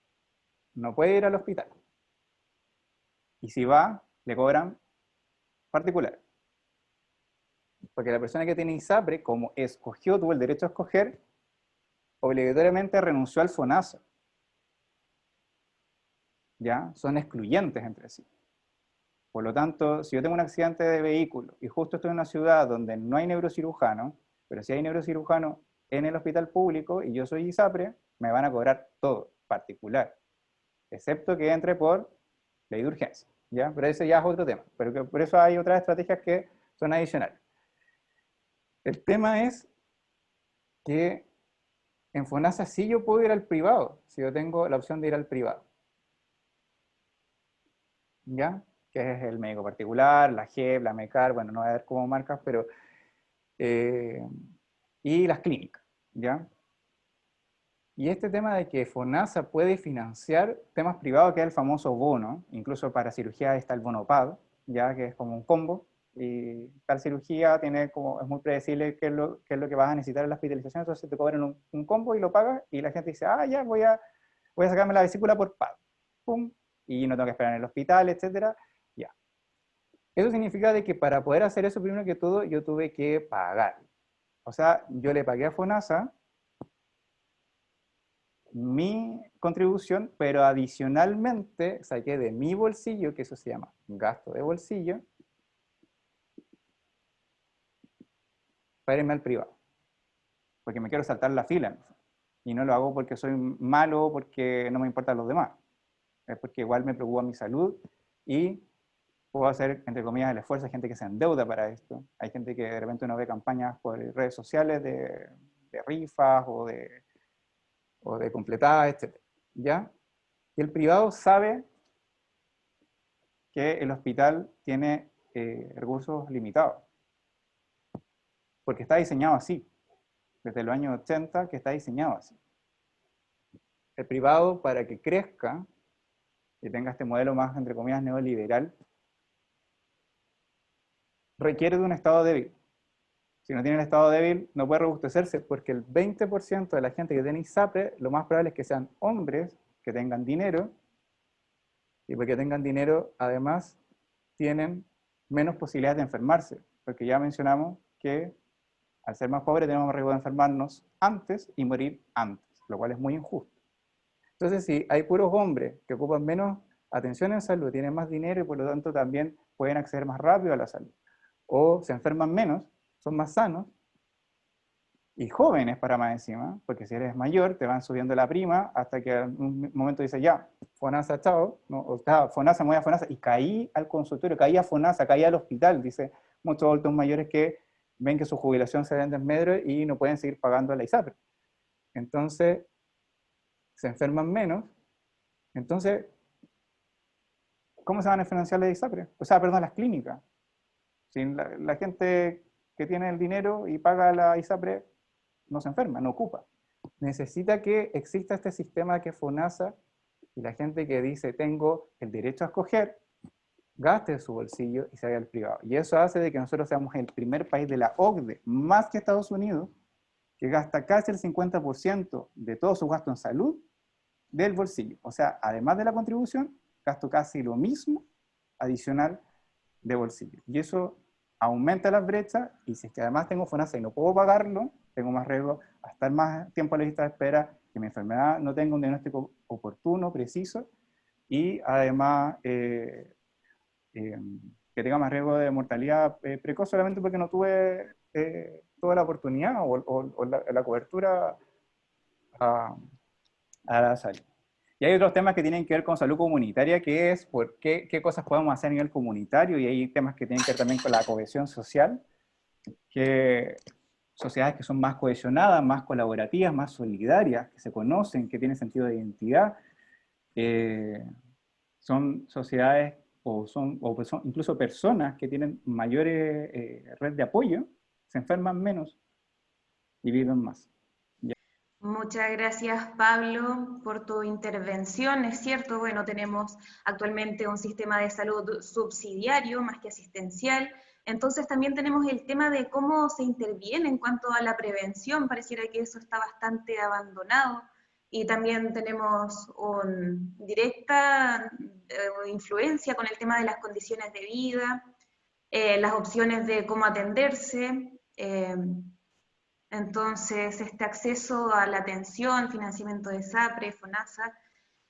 no puede ir al hospital. Y si va, le cobran particular. Porque la persona que tiene ISAPRE, como escogió, tuvo el derecho a escoger, obligatoriamente renunció al FONASA. ¿Ya? Son excluyentes entre sí. Por lo tanto, si yo tengo un accidente de vehículo y justo estoy en una ciudad donde no hay neurocirujano, pero si hay neurocirujano en el hospital público y yo soy ISAPRE, me van a cobrar todo, particular, excepto que entre por ley de urgencia, ¿ya? Pero ese ya es otro tema, pero que por eso hay otras estrategias que son adicionales. El tema es que en FONASA sí yo puedo ir al privado, si yo tengo la opción de ir al privado, ¿ya? Que es el médico particular, la JEP, la MECAR, bueno, no voy a ver como marcas, pero... y las clínicas, ¿ya? Y este tema de que FONASA puede financiar temas privados, que es el famoso bono, incluso para cirugía está el bono PAD, ya que es como un combo, y tal cirugía tiene como, es muy predecible qué es lo que vas a necesitar en la hospitalización, entonces te cobran un combo y lo pagas, y la gente dice, ah, ya, voy a sacarme la vesícula por PAD, pum, y no tengo que esperar en el hospital, etcétera, ya. Eso significa de que para poder hacer eso, primero que todo, yo tuve que pagar. O sea, yo le pagué a FONASA mi contribución, pero adicionalmente saqué de mi bolsillo, que eso se llama gasto de bolsillo, para irme al privado. Porque me quiero saltar la fila. Y no lo hago porque soy malo o porque no me importan los demás. Es porque igual me preocupa mi salud y puedo hacer, entre comillas, el esfuerzo. Hay gente que se endeuda para esto. Hay gente que de repente uno ve campañas por redes sociales de rifas o de completadas, etc. ¿Ya? Y el privado sabe que el hospital tiene recursos limitados. Porque está diseñado así. Desde los años 80 que está diseñado así. El privado, para que crezca y tenga este modelo más, entre comillas, neoliberal, requiere de un estado débil. Si no tiene el estado débil, no puede robustecerse, porque el 20% de la gente que tiene ISAPRE, lo más probable es que sean hombres que tengan dinero, y porque tengan dinero, además, tienen menos posibilidades de enfermarse, porque ya mencionamos que al ser más pobres tenemos más riesgo de enfermarnos antes y morir antes, lo cual es muy injusto. Entonces, si hay puros hombres que ocupan menos atención en salud, tienen más dinero y por lo tanto también pueden acceder más rápido a la salud, o se enferman menos, son más sanos, y jóvenes para más encima, porque si eres mayor te van subiendo la prima hasta que en un momento dices, ya, FONASA, chao, ¿no? O está, FONASA, me voy a FONASA, y caí al consultorio, caí a FONASA, caí al hospital, dice muchos adultos mayores que ven que su jubilación se ve en desmedro y no pueden seguir pagando la ISAPRE. Entonces, se enferman menos, entonces, ¿cómo se van a financiar las ISAPRE? O sea, perdón, las clínicas. Si la gente que tiene el dinero y paga la ISAPRE no se enferma, no ocupa. Necesita que exista este sistema que FONASA y la gente que dice tengo el derecho a escoger, gaste de su bolsillo y se vaya al privado. Y eso hace de que nosotros seamos el primer país de la OCDE, más que Estados Unidos, que gasta casi el 50% de todo su gasto en salud del bolsillo. O sea, además de la contribución, gasto casi lo mismo adicional de bolsillo. Y eso aumenta las brechas, y si es que además tengo FONASA y no puedo pagarlo, tengo más riesgo a estar más tiempo en la lista de espera, que mi enfermedad no tenga un diagnóstico oportuno, preciso, y además que tenga más riesgo de mortalidad precoz solamente porque no tuve toda la oportunidad o la cobertura a la salud. Y hay otros temas que tienen que ver con salud comunitaria, que es qué cosas podemos hacer a nivel comunitario, y hay temas que tienen que ver también con la cohesión social, que sociedades que son más cohesionadas, más colaborativas, más solidarias, que se conocen, que tienen sentido de identidad, son sociedades o son incluso personas que tienen mayores red de apoyo, se enferman menos y viven más. Muchas gracias, Pablo, por tu intervención. Es cierto, bueno, tenemos actualmente un sistema de salud subsidiario más que asistencial. Entonces también tenemos el tema de cómo se interviene en cuanto a la prevención. Pareciera que eso está bastante abandonado. Y también tenemos una directa influencia con el tema de las condiciones de vida, las opciones de cómo atenderse, Entonces, este acceso a la atención, financiamiento de SAPRE, FONASA,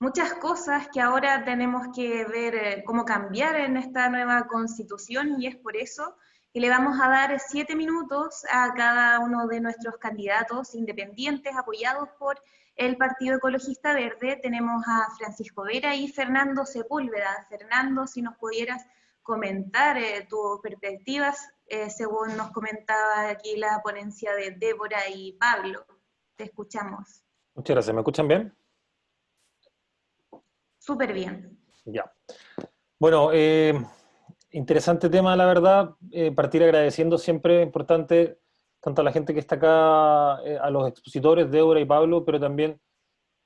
muchas cosas que ahora tenemos que ver cómo cambiar en esta nueva constitución, y es por eso que le vamos a dar 7 minutos a cada uno de nuestros candidatos independientes apoyados por el Partido Ecologista Verde. Tenemos a Francisco Vera y Fernando Sepúlveda. Fernando, si nos pudieras comentar tus perspectivas, según nos comentaba aquí la ponencia de Débora y Pablo. Te escuchamos. Muchas gracias. ¿Me escuchan bien? Súper bien. Ya. Bueno, interesante tema, la verdad. Partir agradeciendo, siempre importante, tanto a la gente que está acá, a los expositores, Débora y Pablo, pero también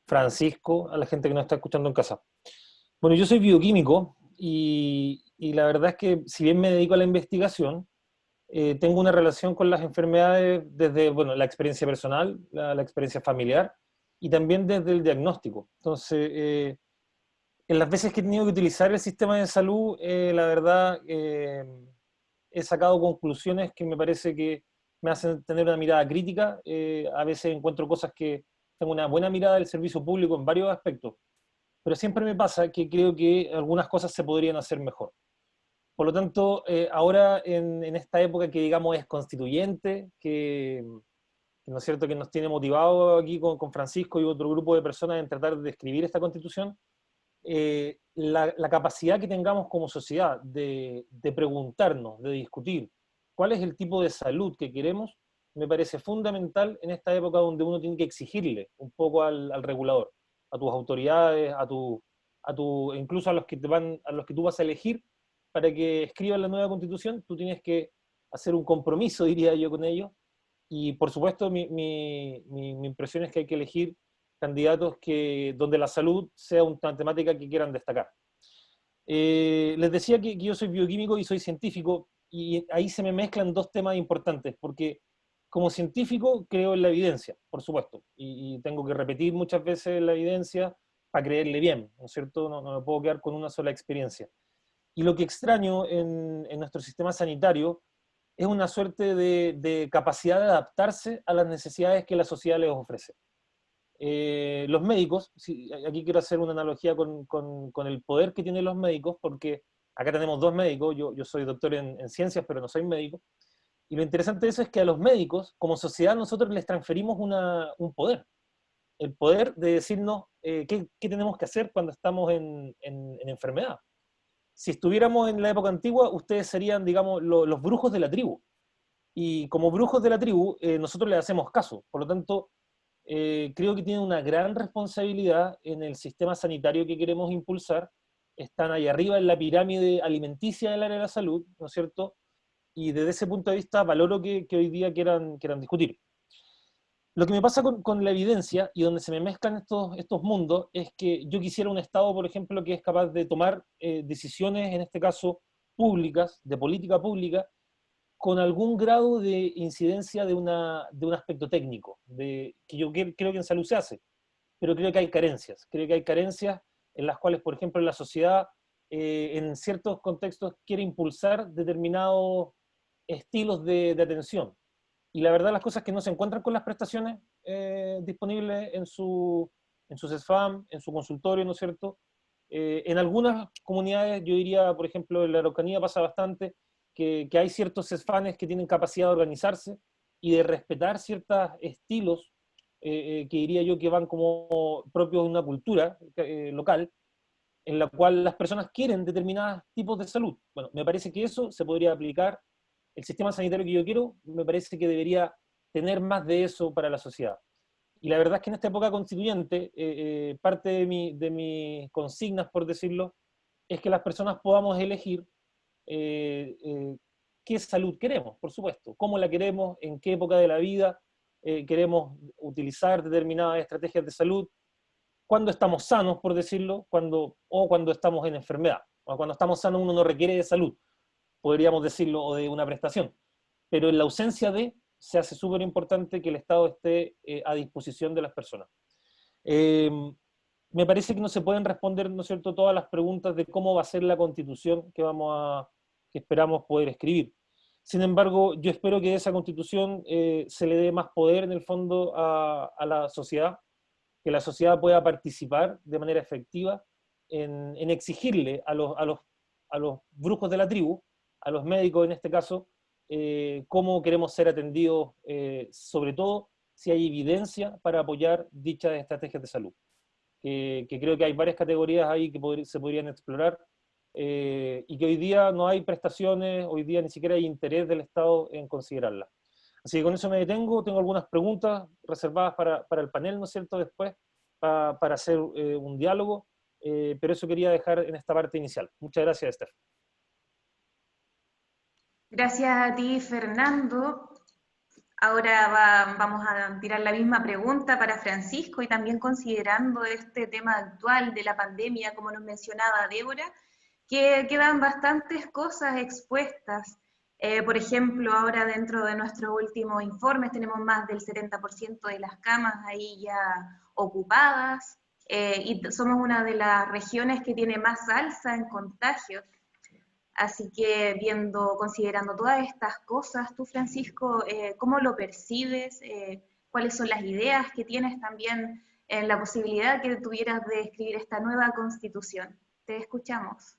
Francisco, a la gente que nos está escuchando en casa. Bueno, yo soy bioquímico y la verdad es que, si bien me dedico a la investigación, tengo una relación con las enfermedades desde, bueno, la experiencia personal, la experiencia familiar, y también desde el diagnóstico. Entonces, en las veces que he tenido que utilizar el sistema de salud, la verdad, he sacado conclusiones que me parece que me hacen tener una mirada crítica. A veces encuentro cosas que tengo una buena mirada del servicio público en varios aspectos, pero siempre me pasa que creo que algunas cosas se podrían hacer mejor. Por lo tanto, ahora en esta época que, digamos, es constituyente, ¿no es cierto?, que nos tiene motivado aquí con Francisco y otro grupo de personas en tratar de escribir esta constitución, la capacidad que tengamos como sociedad de preguntarnos, de discutir cuál es el tipo de salud que queremos, me parece fundamental en esta época donde uno tiene que exigirle un poco al regulador, a tus autoridades, incluso a los que tú vas a elegir para que escriban la nueva constitución. Tú tienes que hacer un compromiso, diría yo, con ellos, y por supuesto mi impresión es que hay que elegir candidatos donde la salud sea una temática que quieran destacar. Les decía que yo soy bioquímico y soy científico, y ahí se me mezclan dos temas importantes, porque como científico creo en la evidencia, por supuesto, y tengo que repetir muchas veces la evidencia para creerle bien, ¿no es cierto? No me puedo quedar con una sola experiencia. Y lo que extraño en nuestro sistema sanitario es una suerte de capacidad de adaptarse a las necesidades que la sociedad les ofrece. Los médicos, aquí quiero hacer una analogía con el poder que tienen los médicos, porque acá tenemos dos médicos, yo soy doctor en ciencias, pero no soy médico, y lo interesante de eso es que a los médicos, como sociedad, nosotros les transferimos un poder, el poder de decirnos qué tenemos que hacer cuando estamos en enfermedad. Si estuviéramos en la época antigua, ustedes serían, digamos, los brujos de la tribu, y como brujos de la tribu, nosotros les hacemos caso. Por lo tanto, creo que tienen una gran responsabilidad en el sistema sanitario que queremos impulsar. Están ahí arriba en la pirámide alimenticia del área de la salud, ¿no es cierto? Y desde ese punto de vista valoro que hoy día quieran discutir. Lo que me pasa con la evidencia, y donde se me mezclan estos mundos, es que yo quisiera un Estado, por ejemplo, que es capaz de tomar decisiones, en este caso públicas, de política pública, con algún grado de incidencia de un aspecto técnico, que yo creo que en salud se hace, pero creo que hay carencias. Creo que hay carencias en las cuales, por ejemplo, la sociedad, en ciertos contextos, quiere impulsar determinados estilos de atención. Y la verdad, las cosas que no se encuentran con las prestaciones disponibles en su CESFAM, en su consultorio, ¿no es cierto? En algunas comunidades, yo diría, por ejemplo, en la Araucanía pasa bastante, que hay ciertos CESFANes que tienen capacidad de organizarse y de respetar ciertos estilos, que diría yo que van como propios de una cultura local, en la cual las personas quieren determinados tipos de salud. Bueno, me parece que eso se podría aplicar. El sistema sanitario que yo quiero, me parece que debería tener más de eso para la sociedad. Y la verdad es que en esta época constituyente, parte de mis consignas, por decirlo, es que las personas podamos elegir qué salud queremos, por supuesto, cómo la queremos, en qué época de la vida queremos utilizar determinadas estrategias de salud, cuando estamos sanos, por decirlo, o cuando estamos en enfermedad. O cuando estamos sanos uno no requiere de salud, podríamos decirlo, o de una prestación. Pero en la ausencia se hace súper importante que el Estado esté a disposición de las personas. Me parece que no se pueden responder, ¿no es cierto?, todas las preguntas de cómo va a ser la Constitución que esperamos poder escribir. Sin embargo, yo espero que esa constitución se le dé más poder en el fondo a la sociedad, que la sociedad pueda participar de manera efectiva en exigirle a los brujos de la tribu, a los médicos en este caso, cómo queremos ser atendidos, sobre todo si hay evidencia para apoyar dichas estrategias de salud. Que creo que hay varias categorías ahí que se podrían explorar, y que hoy día no hay prestaciones, hoy día ni siquiera hay interés del Estado en considerarlas. Así que con eso me detengo, tengo algunas preguntas reservadas para el panel, ¿no es cierto?, después, para hacer un diálogo, pero eso quería dejar en esta parte inicial. Muchas gracias, Esther. Gracias a ti, Fernando. Ahora vamos a tirar la misma pregunta para Francisco, y también considerando este tema actual de la pandemia, como nos mencionaba Débora, que quedan bastantes cosas expuestas. Por ejemplo, ahora dentro de nuestros últimos informes tenemos más del 70% de las camas ahí ya ocupadas, y somos una de las regiones que tiene más alza en contagios. Así que considerando todas estas cosas, tú, Francisco, ¿cómo lo percibes? ¿Cuáles son las ideas que tienes también en la posibilidad que tuvieras de escribir esta nueva constitución? Te escuchamos.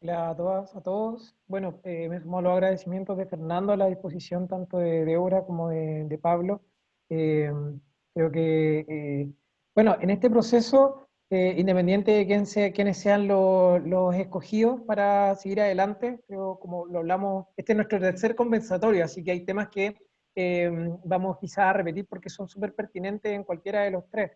Hola a todas, a todos. Bueno, me sumo a los agradecimientos de Fernando, a la disposición tanto de Débora como de Pablo. Creo que, bueno, en este proceso, independiente de quiénes sean los escogidos para seguir adelante, creo, como lo hablamos, este es nuestro tercer conversatorio, así que hay temas que vamos quizás a repetir porque son súper pertinentes en cualquiera de los tres.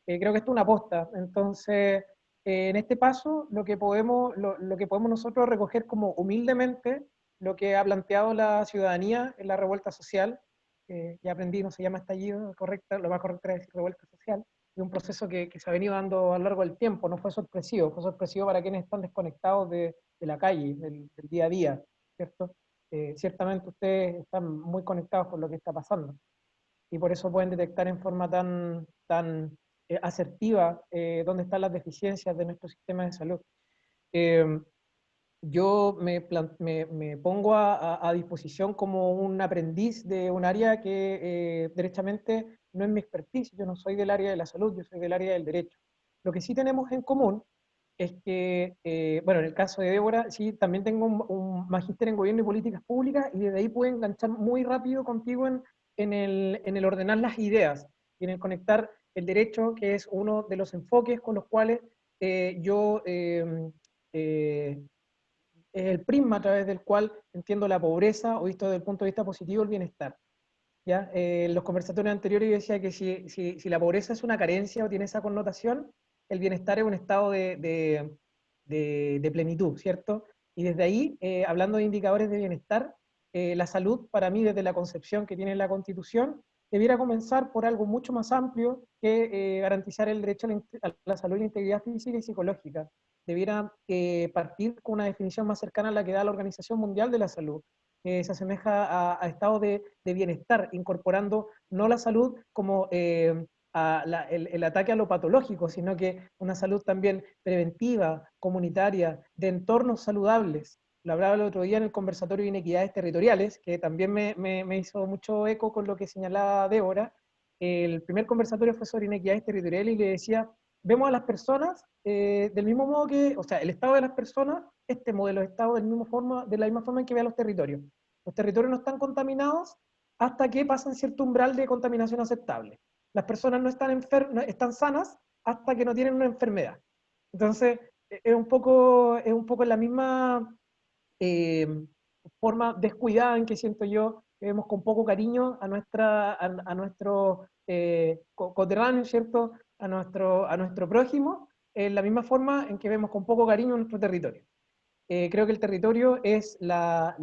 Creo que esto es una aposta, entonces en este paso lo que podemos nosotros recoger como humildemente lo que ha planteado la ciudadanía en la revuelta social, ya aprendí, no se llama estallido, correcta, lo más correcto es decir revuelta social, es un proceso que se ha venido dando a lo largo del tiempo, no fue sorpresivo para quienes están desconectados de la calle, del día a día, ¿cierto? Ciertamente ustedes están muy conectados con lo que está pasando, y por eso pueden detectar en forma tan asertiva dónde están las deficiencias de nuestro sistema de salud. Yo me pongo a disposición como un aprendiz de un área que derechamente no es mi expertise. Yo no soy del área de la salud, yo soy del área del derecho. Lo que sí tenemos en común es que, bueno, en el caso de Débora, sí, también tengo un magíster en gobierno y políticas públicas, y desde ahí puedo enganchar muy rápido contigo en el ordenar las ideas y en el conectar el derecho, que es uno de los enfoques con los cuales yo es el prisma a través del cual entiendo la pobreza, o visto desde el punto de vista positivo, el bienestar. ¿Ya? En los conversatorios anteriores yo decía que si la pobreza es una carencia o tiene esa connotación, el bienestar es un estado de plenitud, ¿cierto? Y desde ahí, hablando de indicadores de bienestar, la salud, para mí, desde la concepción que tiene la Constitución, debiera comenzar por algo mucho más amplio que garantizar el derecho a la salud y la integridad física y psicológica. Debiera partir con una definición más cercana a la que da la Organización Mundial de la Salud. Se asemeja a estados de bienestar, incorporando no la salud como el ataque a lo patológico, sino que una salud también preventiva, comunitaria, de entornos saludables. Lo hablaba el otro día en el conversatorio de inequidades territoriales, que también me hizo mucho eco con lo que señalaba Débora. El primer conversatorio fue sobre inequidades territoriales, y le decía, vemos a las personas del mismo modo que, o sea, el estado de las personas, este modelo de estado de la misma forma en que ve a los territorios. Los territorios no están contaminados hasta que pasan cierto umbral de contaminación aceptable. Las personas no están sanas hasta que no tienen una enfermedad. Entonces, es un poco en la misma forma descuidada en que siento yo que vemos con poco cariño a nuestro coterráneo, ¿cierto? A nuestro prójimo, en la misma forma en que vemos con poco cariño a nuestro territorio. Creo que el territorio es la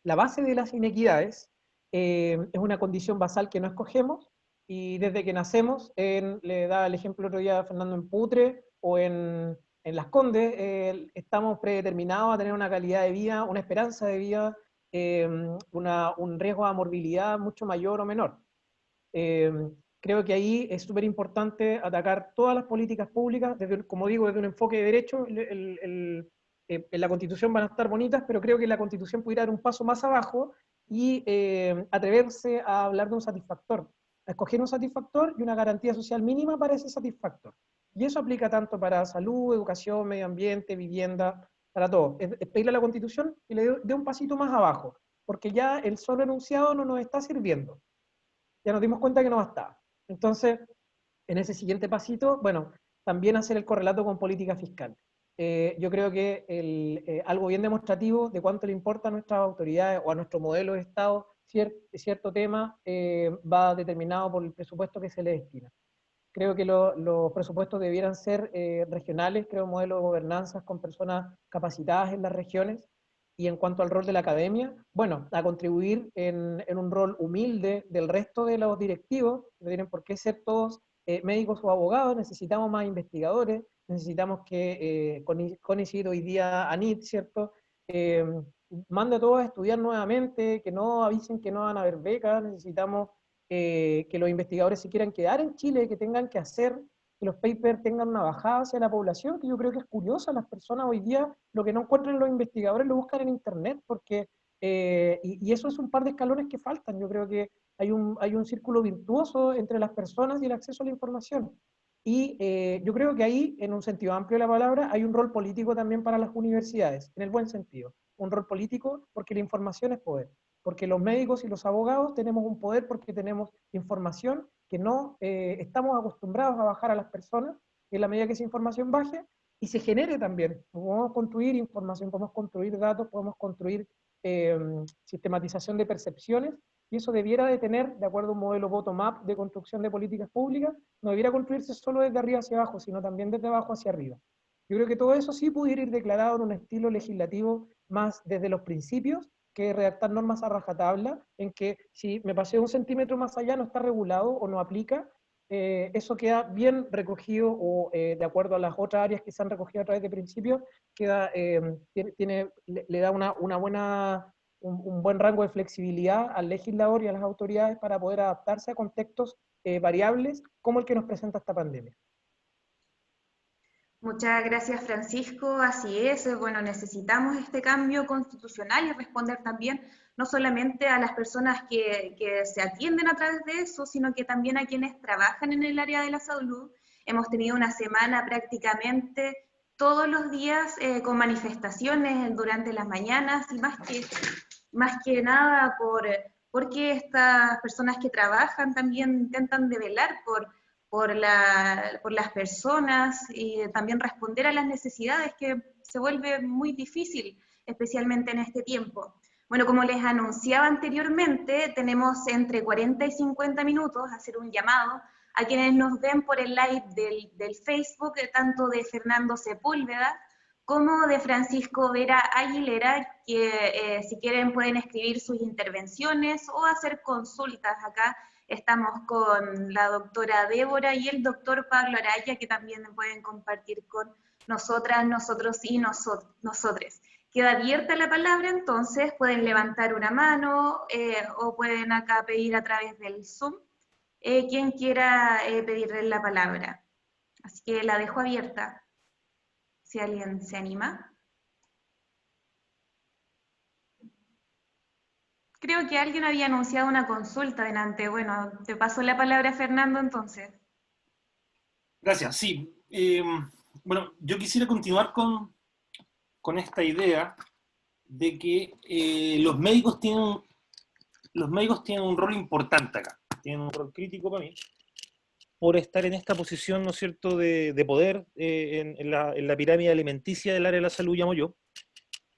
base de las inequidades, es una condición basal que no escogemos, y desde que nacemos, le da el ejemplo el otro día Fernando en Putre, o en Las Condes, estamos predeterminados a tener una calidad de vida, una esperanza de vida, un riesgo de morbilidad mucho mayor o menor. Creo que ahí es súper importante atacar todas las políticas públicas, como digo, desde un enfoque de derecho. en la Constitución van a estar bonitas, pero creo que la Constitución pudiera dar un paso más abajo y atreverse a hablar de un satisfactor, a escoger un satisfactor y una garantía social mínima para ese satisfactor. Y eso aplica tanto para salud, educación, medio ambiente, vivienda, para todo. Es pedirle a la Constitución que le dé un pasito más abajo, porque ya el solo enunciado no nos está sirviendo. Ya nos dimos cuenta que no bastaba. Entonces, en ese siguiente pasito, bueno, también hacer el correlato con política fiscal. Yo creo que algo bien demostrativo de cuánto le importa a nuestras autoridades o a nuestro modelo de Estado cierto tema va determinado por el presupuesto que se le destina. Creo que los presupuestos debieran ser regionales, creo un modelo de gobernanza con personas capacitadas en las regiones. Y en cuanto al rol de la academia, bueno, a contribuir en un rol humilde del resto de los directivos, no tienen por qué ser todos médicos o abogados, necesitamos más investigadores, necesitamos que con Isidro hoy día ANIT, ¿cierto? Mande a todos a estudiar nuevamente, que no avisen que no van a haber becas, necesitamos que los investigadores se quieran quedar en Chile, que tengan que hacer, que los papers tengan una bajada hacia la población, que yo creo que es curiosa, las personas hoy día lo que no encuentran los investigadores lo buscan en internet, porque, y eso es un par de escalones que faltan, yo creo que hay un círculo virtuoso entre las personas y el acceso a la información. Y yo creo que ahí, en un sentido amplio de la palabra, hay un rol político también para las universidades, en el buen sentido. Un rol político porque la información es poder. Porque los médicos y los abogados tenemos un poder porque tenemos información que no estamos acostumbrados a bajar a las personas, y en la medida que esa información baje y se genere también. Podemos construir información, podemos construir datos, podemos construir sistematización de percepciones, y eso debiera de tener, de acuerdo a un modelo bottom-up de construcción de políticas públicas, no debiera construirse solo desde arriba hacia abajo, sino también desde abajo hacia arriba. Yo creo que todo eso sí pudiera ir declarado en un estilo legislativo más desde los principios, que redactar normas a rajatabla, en que si me pasé 1 centímetro más allá no está regulado o no aplica, eso queda bien recogido o de acuerdo a las otras áreas que se han recogido a través de principios, queda, le da un buen rango de flexibilidad al legislador y a las autoridades para poder adaptarse a contextos variables como el que nos presenta esta pandemia. Muchas gracias, Francisco. Así es, bueno, necesitamos este cambio constitucional y responder también no solamente a las personas que se atienden a través de eso, sino que también a quienes trabajan en el área de la salud. Hemos tenido una semana prácticamente todos los días con manifestaciones durante las mañanas y más que nada porque estas personas que trabajan también intentan de velar por las personas y también responder a las necesidades, que se vuelve muy difícil, especialmente en este tiempo. Bueno, como les anunciaba anteriormente, tenemos entre 40 y 50 minutos a hacer un llamado a quienes nos ven por el live del Facebook, tanto de Fernando Sepúlveda como de Francisco Vera Aguilera, que si quieren pueden escribir sus intervenciones o hacer consultas acá. Estamos con la doctora Débora y el doctor Pablo Araya, que también pueden compartir con nosotras, nosotros y nosotres. Queda abierta la palabra, entonces pueden levantar una mano o pueden acá pedir a través del Zoom quien quiera pedirle la palabra. Así que la dejo abierta, si alguien se anima. Creo que alguien había anunciado una consulta delante. Bueno, te paso la palabra, Fernando, entonces. Gracias, sí. Bueno, yo quisiera continuar con esta idea de que los médicos tienen un rol importante acá, tienen un rol crítico para mí, por estar en esta posición, ¿no es cierto?, de poder en la pirámide alimenticia del área de la salud, llamo yo.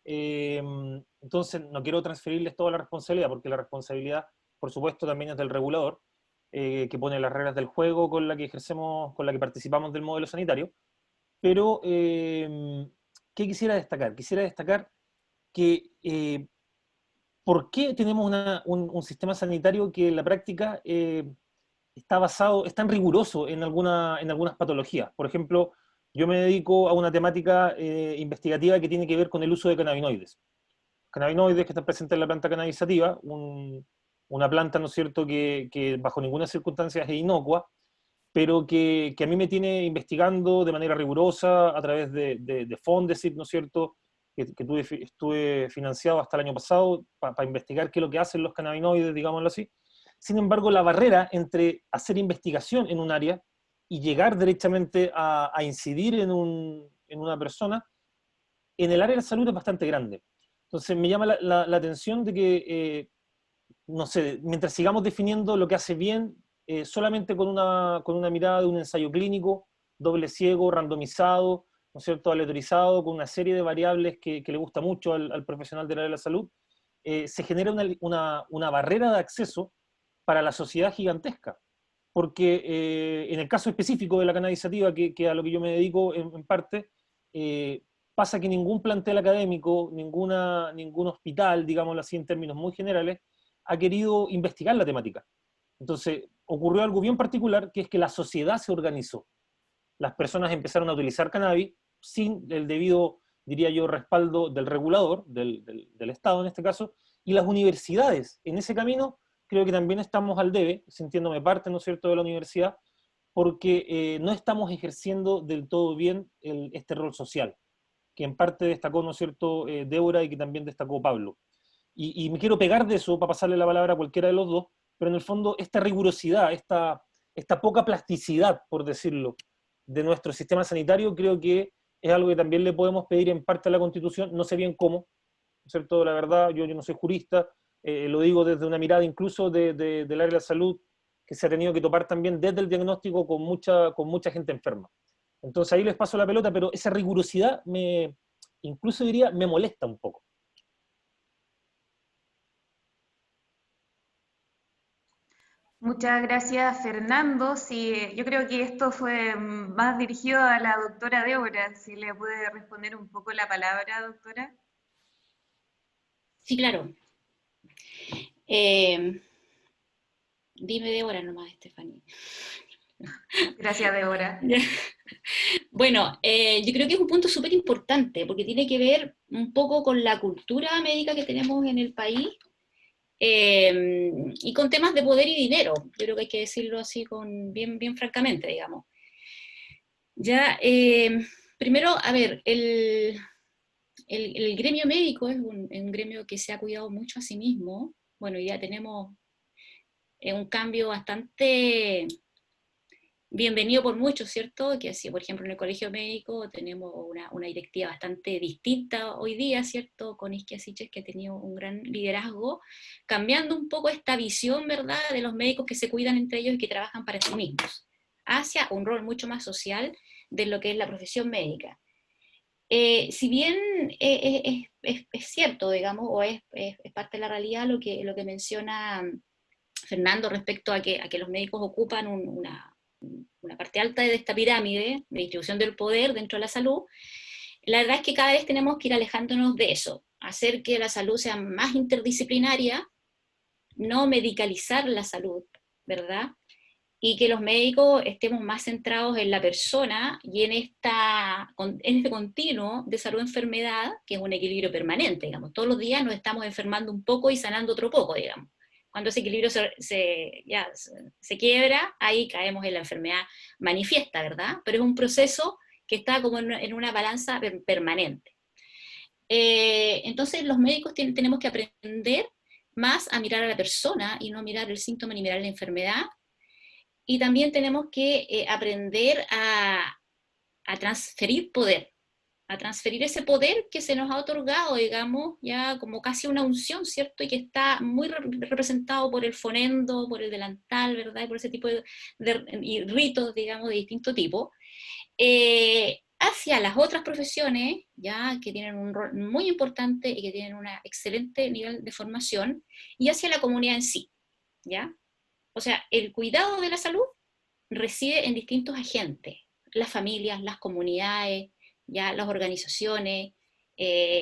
Entonces no quiero transferirles toda la responsabilidad, porque la responsabilidad, por supuesto, también es del regulador, que pone las reglas del juego con la que ejercemos, con la que participamos del modelo sanitario. Pero, ¿qué quisiera destacar? Quisiera destacar que ¿por qué tenemos un sistema sanitario que en la práctica es tan riguroso en algunas patologías? Por ejemplo, yo me dedico a una temática investigativa que tiene que ver con el uso de cannabinoides. Cannabinoides que están presentes en la planta cannabis sativa, una planta, ¿no es cierto?, que bajo ninguna circunstancia es inocua, pero que a mí me tiene investigando de manera rigurosa a través de Fondesit, ¿no es cierto?, estuve financiado hasta el año pasado para investigar qué es lo que hacen los cannabinoides, digámoslo así. Sin embargo, la barrera entre hacer investigación en un área y llegar directamente a incidir en una persona, en el área de la salud es bastante grande. Entonces me llama la atención de que, no sé, mientras sigamos definiendo lo que hace bien, solamente con una mirada de un ensayo clínico, doble ciego, randomizado, ¿no es cierto?, aleatorizado, con una serie de variables que le gusta mucho al profesional del área de la salud, se genera una barrera de acceso para la sociedad gigantesca. Porque en el caso específico de la cannabis sativa, que a lo que yo me dedico en parte, pasa que ningún plantel académico, ningún hospital, digámoslo así en términos muy generales, ha querido investigar la temática. Entonces, ocurrió algo bien particular, que es que la sociedad se organizó. Las personas empezaron a utilizar cannabis sin el debido, diría yo, respaldo del regulador, del Estado en este caso, y las universidades en ese camino creo que también estamos al debe, sintiéndome parte, ¿no es cierto?, de la universidad, porque no estamos ejerciendo del todo bien este rol social, que en parte destacó, ¿no es cierto?, Débora, y que también destacó Pablo. Y me quiero pegar de eso para pasarle la palabra a cualquiera de los dos, pero en el fondo esta rigurosidad, esta poca plasticidad, por decirlo, de nuestro sistema sanitario, creo que es algo que también le podemos pedir en parte a la Constitución, no sé bien cómo, ¿no es cierto?, la verdad, yo no soy jurista, lo digo desde una mirada incluso del área de la salud, que se ha tenido que topar también desde el diagnóstico con mucha gente enferma. Entonces ahí les paso la pelota, pero esa rigurosidad incluso diría, me molesta un poco. Muchas gracias, Fernando. Sí, yo creo que esto fue más dirigido a la doctora Débora. Si le puede responder un poco la palabra, doctora. Sí, claro. Dime Débora nomás, Estefanía. Gracias, Débora. Bueno, yo creo que es un punto súper importante, porque tiene que ver un poco con la cultura médica que tenemos en el país, y con temas de poder y dinero. Yo creo que hay que decirlo así bien francamente, digamos. Ya, primero, a ver, el gremio médico es un gremio que se ha cuidado mucho a sí mismo. Bueno, ya tenemos un cambio bastante bienvenido por muchos, ¿cierto? Que así, por ejemplo, en el colegio médico tenemos una directiva bastante distinta hoy día, ¿cierto? Con Isquia Siches, que ha tenido un gran liderazgo, cambiando un poco esta visión, ¿verdad?, de los médicos que se cuidan entre ellos y que trabajan para sí mismos, hacia un rol mucho más social de lo que es la profesión médica. Si bien es cierto, digamos, o es parte de la realidad lo que menciona Fernando respecto a que los médicos ocupan una parte alta de esta pirámide de distribución del poder dentro de la salud, la verdad es que cada vez tenemos que ir alejándonos de eso, hacer que la salud sea más interdisciplinaria, no medicalizar la salud, ¿verdad? Y que los médicos estemos más centrados en la persona y en este continuo de salud-enfermedad, que es un equilibrio permanente, digamos. Todos los días nos estamos enfermando un poco y sanando otro poco, digamos. Cuando ese equilibrio se quiebra, ahí caemos en la enfermedad manifiesta, ¿verdad? Pero es un proceso que está como en una balanza permanente. Entonces los médicos tenemos que aprender más a mirar a la persona y no a mirar el síntoma ni mirar la enfermedad. Y también tenemos que aprender a transferir poder, a transferir ese poder que se nos ha otorgado, digamos, ya como casi una unción, ¿cierto? Y que está muy representado por el fonendo, por el delantal, ¿verdad? Y por ese tipo de ritos, digamos, de distinto tipo, hacia las otras profesiones, ya, que tienen un rol muy importante y que tienen un excelente nivel de formación, y hacia la comunidad en sí, ¿ya? O sea, el cuidado de la salud reside en distintos agentes, las familias, las comunidades, ya las organizaciones.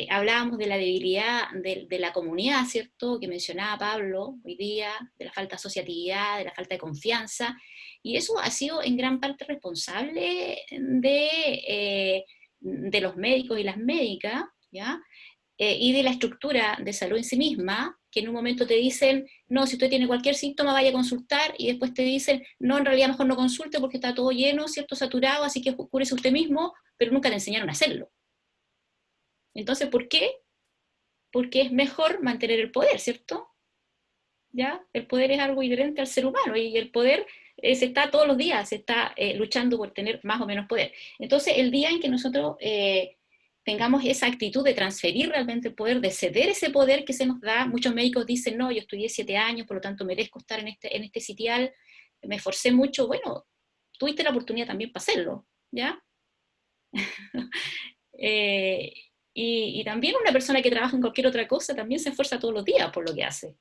Hablábamos de la debilidad de la comunidad, ¿cierto?, que mencionaba Pablo hoy día, de la falta de asociatividad, de la falta de confianza, y eso ha sido en gran parte responsable de los médicos y las médicas, ¿ya? Y de la estructura de salud en sí misma, que en un momento te dicen, no, si usted tiene cualquier síntoma vaya a consultar, y después te dicen, no, en realidad mejor no consulte porque está todo lleno, ¿cierto?, saturado, así que cúrese usted mismo, pero nunca te enseñaron a hacerlo. Entonces, ¿por qué? Porque es mejor mantener el poder, ¿cierto? ¿Ya? El poder es algo inherente al ser humano y el poder se está todos los días, se está luchando por tener más o menos poder. Entonces, el día en que nosotros tengamos esa actitud de transferir realmente el poder, de ceder ese poder que se nos da, muchos médicos dicen, no, yo estudié 7 años, por lo tanto merezco estar en este sitial, me esforcé mucho, bueno, tuviste la oportunidad también para hacerlo, ¿ya? Eh, y también una persona que trabaja en cualquier otra cosa también se esfuerza todos los días por lo que hace.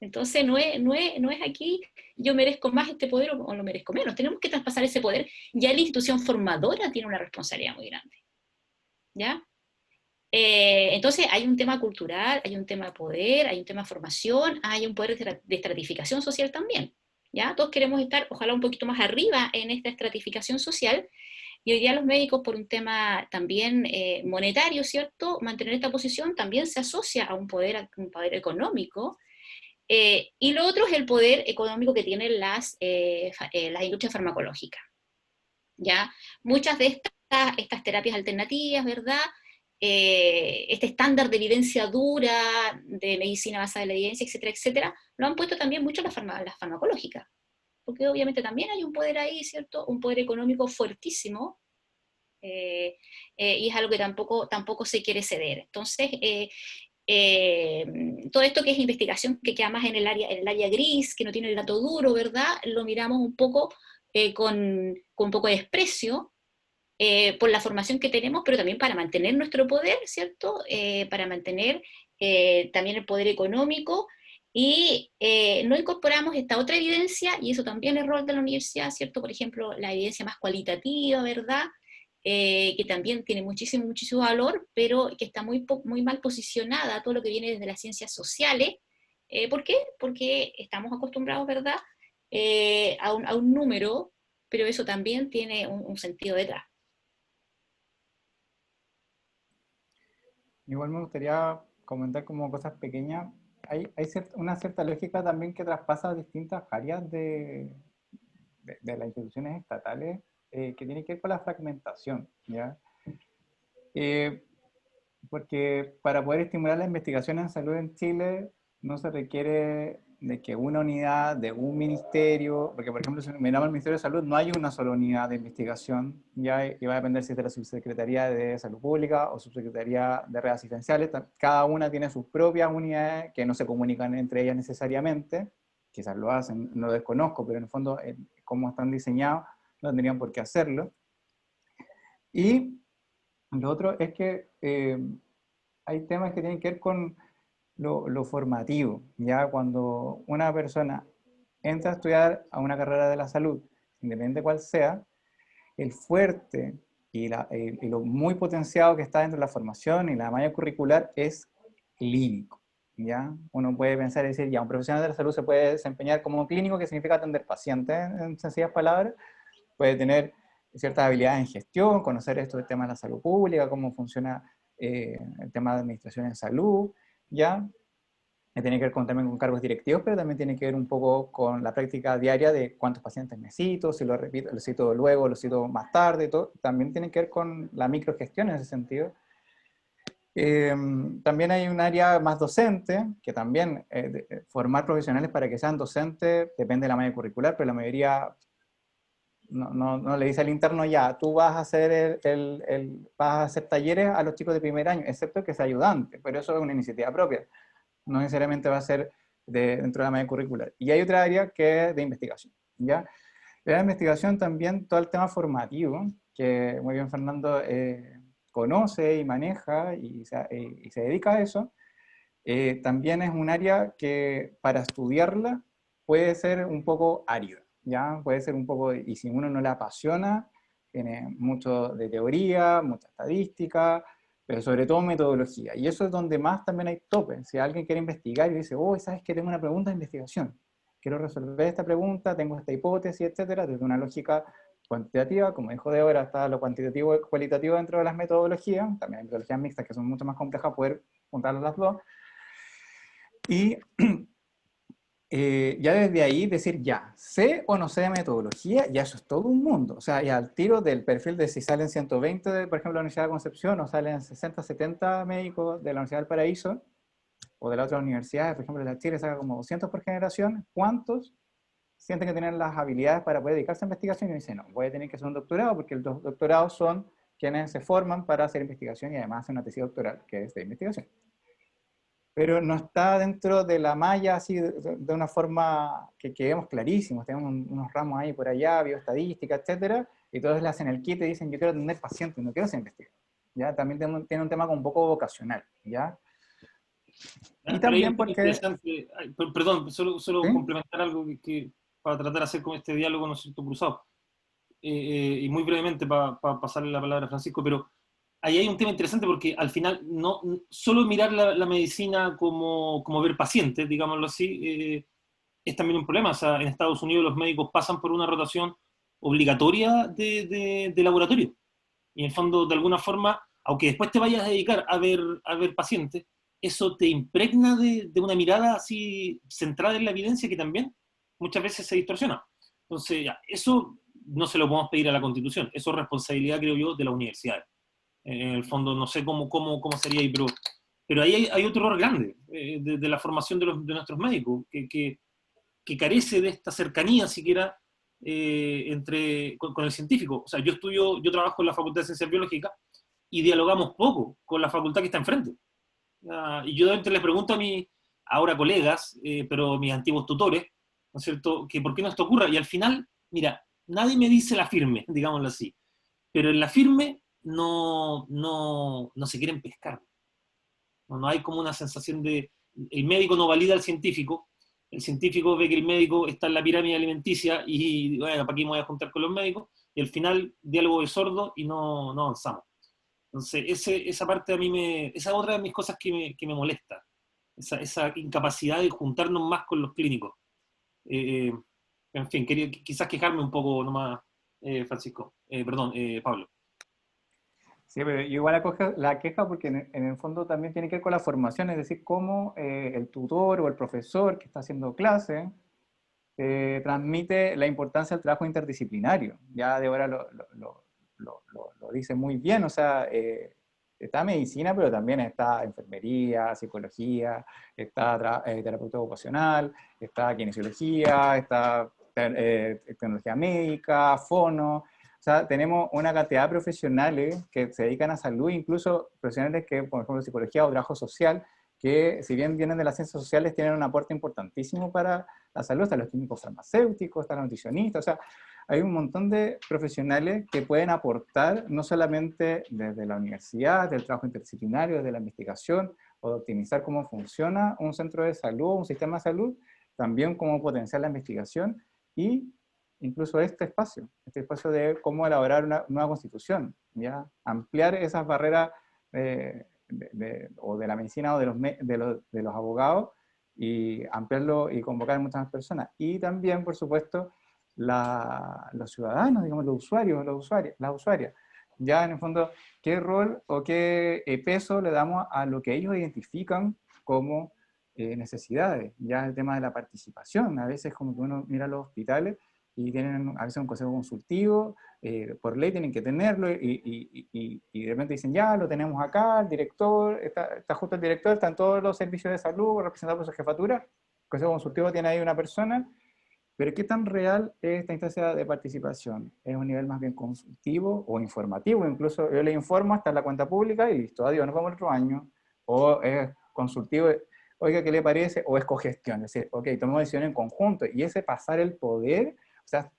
Entonces no es aquí yo merezco más este poder o lo merezco menos. Tenemos que traspasar ese poder. Ya la institución formadora tiene una responsabilidad muy grande. ¿Ya? Entonces hay un tema cultural, hay un tema de poder, hay un tema de formación, hay un poder de estratificación social también. ¿Ya? Todos queremos estar, ojalá, un poquito más arriba en esta estratificación social. Y hoy día los médicos, por un tema también monetario, ¿cierto? Mantener esta posición también se asocia a un poder económico. Y lo otro es el poder económico que tienen las industrias farmacológicas. ¿Ya? Muchas de estas terapias alternativas, ¿verdad? Este estándar de evidencia dura, de medicina basada en la evidencia, etcétera, etcétera, lo han puesto también mucho las farmacológicas. Porque obviamente también hay un poder ahí, ¿cierto? Un poder económico fuertísimo, y es algo que tampoco se quiere ceder. Entonces, todo esto que es investigación, que queda más en el área gris, que no tiene el dato duro, ¿verdad? Lo miramos un poco con un poco de desprecio por la formación que tenemos, pero también para mantener nuestro poder, ¿cierto? Para mantener también el poder económico, y no incorporamos esta otra evidencia, y eso también es rol de la universidad, ¿cierto? Por ejemplo, la evidencia más cualitativa, ¿verdad? Que también tiene muchísimo, muchísimo valor, pero que está muy mal posicionada, todo lo que viene desde las ciencias sociales. ¿Por qué? Porque estamos acostumbrados, ¿verdad?, a un número, pero eso también tiene un sentido detrás. Igual me gustaría comentar como cosas pequeñas. Hay una cierta lógica también que traspasa distintas áreas de las instituciones estatales, que tiene que ver con la fragmentación, ¿ya? Porque para poder estimular la investigación en salud en Chile no se requiere de que una unidad de un ministerio, porque por ejemplo si miramos el Ministerio de Salud no hay una sola unidad de investigación, ya, y va a depender si es de la Subsecretaría de Salud Pública o Subsecretaría de Redes Asistenciales. Cada una tiene sus propias unidades que no se comunican entre ellas necesariamente, quizás lo hacen, no lo desconozco, pero en el fondo como están diseñados no tendrían por qué hacerlo. Y lo otro es que hay temas que tienen que ver con lo formativo. Ya cuando una persona entra a estudiar a una carrera de la salud, independiente de cuál sea, el fuerte y lo muy potenciado que está dentro de la formación y la malla curricular es clínico. ¿Ya? Uno puede pensar y decir, ya, un profesional de la salud se puede desempeñar como clínico, que significa atender pacientes, en sencillas palabras, puede tener ciertas habilidades en gestión, conocer esto del tema de la salud pública, cómo funciona el tema de administración en salud, ¿ya? Tiene que ver también con cargos directivos, pero también tiene que ver un poco con la práctica diaria de cuántos pacientes necesito, si lo repito, lo cito luego, lo cito más tarde, todo. También tiene que ver con la microgestión en ese sentido. También hay un área más docente, que también formar profesionales para que sean docentes depende de la malla curricular, pero la mayoría no le dice al interno, ya, tú vas a hacer vas a hacer talleres a los chicos de primer año, excepto que sea ayudante, pero eso es una iniciativa propia, no necesariamente va a ser dentro de la malla curricular. Y hay otra área que es de investigación, ¿ya? La investigación también, todo el tema formativo, que muy bien Fernando conoce y maneja y se dedica a eso, también es un área que para estudiarla puede ser un poco árida. ¿Ya? Puede ser un poco, y si uno no le apasiona, tiene mucho de teoría, mucha estadística, pero sobre todo metodología. Y eso es donde más también hay tope. Si alguien quiere investigar y dice, oh, ¿sabes qué? Tengo una pregunta de investigación. Quiero resolver esta pregunta, tengo esta hipótesis, etcétera, desde una lógica cuantitativa, como dijo Débora, está lo cuantitativo y cualitativo dentro de las metodologías, también hay metodologías mixtas que son mucho más complejas, poder juntarlas las dos. Y ya desde ahí decir, ya, sé o no sé de metodología, ya eso es todo un mundo. O sea, ya al tiro del perfil de si salen 120, por ejemplo, de la Universidad de Concepción, o salen 60, 70 médicos de la Universidad del Paraíso, o de las otras universidades, por ejemplo, la Chile saca como 200 por generación, ¿cuántos sienten que tienen las habilidades para poder dedicarse a investigación? Y dicen, no, voy a tener que hacer un doctorado, porque los doctorados son quienes se forman para hacer investigación y además hacer una tesis doctoral, que es de investigación. Pero no está dentro de la malla así de una forma que vemos clarísimos. Tenemos unos ramos ahí por allá, bioestadística, etcétera, y todos le hacen el kit y dicen, yo quiero atender pacientes, no quiero ser investigador. ¿Ya? También tiene un tema como un poco vocacional, ¿ya? Y Pero hay un también tema porque... interesante, perdón, solo ¿sí? complementar algo para tratar de hacer con este diálogo, ¿no es cierto?, cruzado. Y muy brevemente para pasarle la palabra a Francisco, pero ahí hay un tema interesante porque al final no solo mirar la medicina como ver pacientes, digámoslo así, es también un problema. O sea, en Estados Unidos los médicos pasan por una rotación obligatoria de laboratorio. Y en el fondo, de alguna forma, aunque después te vayas a dedicar a ver pacientes, eso te impregna de una mirada así centrada en la evidencia que también muchas veces se distorsiona. Entonces, ya, eso no se lo podemos pedir a la Constitución. Eso es responsabilidad, creo yo, de las universidades. En el fondo, no sé cómo sería ahí, pero ahí hay otro error grande de la formación de nuestros médicos, que carece de esta cercanía siquiera con el científico. O sea, yo trabajo en la Facultad de Ciencias Biológicas y dialogamos poco con la facultad que está enfrente. Y yo les pregunto a mis ahora colegas, pero mis antiguos tutores, ¿no es cierto?, que por qué no esto ocurra. Y al final, mira, nadie me dice la firme, digámoslo así, pero en la firme no se quieren pescar. No hay como una sensación el médico no valida al científico, el científico ve que el médico está en la pirámide alimenticia y, bueno, ¿para qué me voy a juntar con los médicos? Y al final, diálogo de sordo y no avanzamos. Entonces, esa parte a mí esa es otra de mis cosas que me molesta, esa incapacidad de juntarnos más con los clínicos. En fin, quería quizás quejarme un poco nomás, Francisco, perdón, Pablo. Sí, pero yo igual la queja porque en el fondo también tiene que ver con la formación, es decir, cómo el tutor o el profesor que está haciendo clase transmite la importancia del trabajo interdisciplinario. Ya Débora lo dice muy bien, o sea, está medicina, pero también está enfermería, psicología, está terapeuta ocupacional, está kinesiología, está tecnología médica, fono. O sea, tenemos una cantidad de profesionales que se dedican a salud, incluso profesionales que, por ejemplo, psicología o trabajo social, que si bien vienen de las ciencias sociales, tienen un aporte importantísimo para la salud. Están los químicos farmacéuticos, están los nutricionistas, o sea, hay un montón de profesionales que pueden aportar no solamente desde la universidad, del trabajo interdisciplinario, desde la investigación, o de optimizar cómo funciona un centro de salud, un sistema de salud, también cómo potenciar la investigación y incluso este espacio de cómo elaborar una nueva constitución, ¿ya? Ampliar esas barreras o de la medicina o de los abogados y ampliarlo y convocar a muchas más personas. Y también, por supuesto, los ciudadanos, digamos, los usuarios, las usuarias. Ya en el fondo, ¿qué rol o qué peso le damos a lo que ellos identifican como necesidades? Ya el tema de la participación, a veces como que uno mira los hospitales y tienen a veces un consejo consultivo, por ley tienen que tenerlo, y de repente dicen, ya, lo tenemos acá, el director, está justo el director, están todos los servicios de salud representados por su jefatura, el consejo consultivo tiene ahí una persona, pero ¿qué tan real es esta instancia de participación? ¿Es un nivel más bien consultivo o informativo? Incluso yo le informo hasta la cuenta pública y listo, adiós, nos vemos el otro año. O es consultivo, oiga, ¿qué le parece? O es cogestión, es decir, ok, tomamos decisión en conjunto. Y ese pasar el poder, o sea,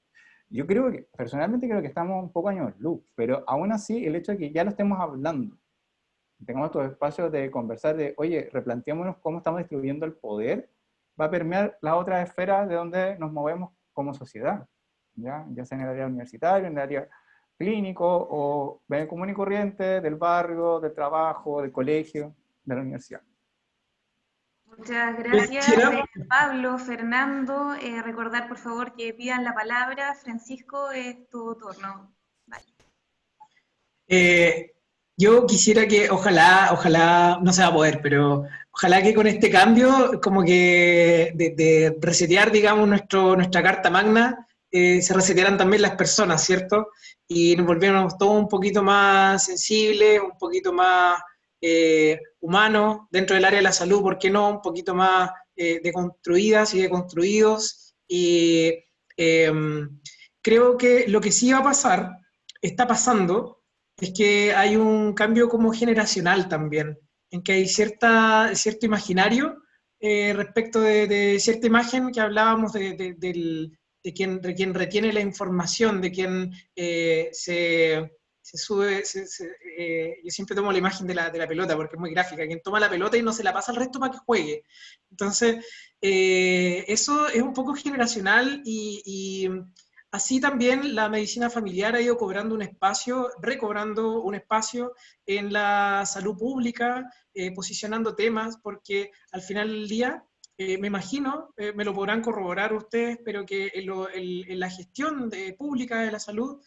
yo creo que, personalmente creo que estamos un poco años luz, pero aún así el hecho de que ya lo estemos hablando, tengamos estos espacios de conversar de, oye, replanteémonos cómo estamos distribuyendo el poder, va a permear las otras esferas de donde nos movemos como sociedad, ya sea en el área universitaria, en el área clínico, o en el común y corriente, del barrio, del trabajo, del colegio, de la universidad. Muchas gracias, Pablo, Fernando. Recordar, por favor, que pidan la palabra. Francisco, es tu turno. Vale. Yo quisiera que, ojalá, no se va a poder, pero ojalá que con este cambio, como que de resetear, digamos, nuestra carta magna, se resetearan también las personas, ¿cierto? Y nos volviéramos todos un poquito más sensibles, un poquito más humanos dentro del área de la salud, ¿por qué no? Un poquito más deconstruidas y deconstruidos. Y creo que lo que sí va a pasar, está pasando, es que hay un cambio como generacional también, en que hay cierto imaginario respecto de cierta imagen que hablábamos de quien retiene la información, de quien se sube, yo siempre tomo la imagen de la pelota porque es muy gráfica, quien toma la pelota y no se la pasa al resto para que juegue. Entonces, eso es un poco generacional y así también la medicina familiar ha ido cobrando un espacio, recobrando un espacio en la salud pública, posicionando temas, porque al final del día, me imagino, me lo podrán corroborar ustedes, pero que en la gestión pública de la salud,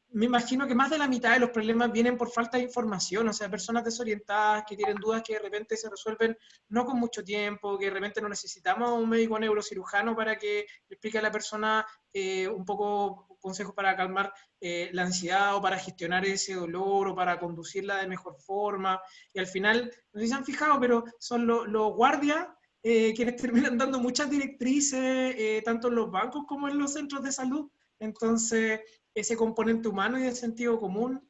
me imagino que más de la mitad de los problemas vienen por falta de información, o sea, personas desorientadas que tienen dudas que de repente se resuelven no con mucho tiempo, que de repente no necesitamos un médico neurocirujano para que le explique a la persona un poco consejos para calmar la ansiedad o para gestionar ese dolor o para conducirla de mejor forma. Y al final, no sé si se han fijado, pero son los guardias quienes terminan dando muchas directrices, tanto en los bancos como en los centros de salud. Entonces, ese componente humano y de sentido común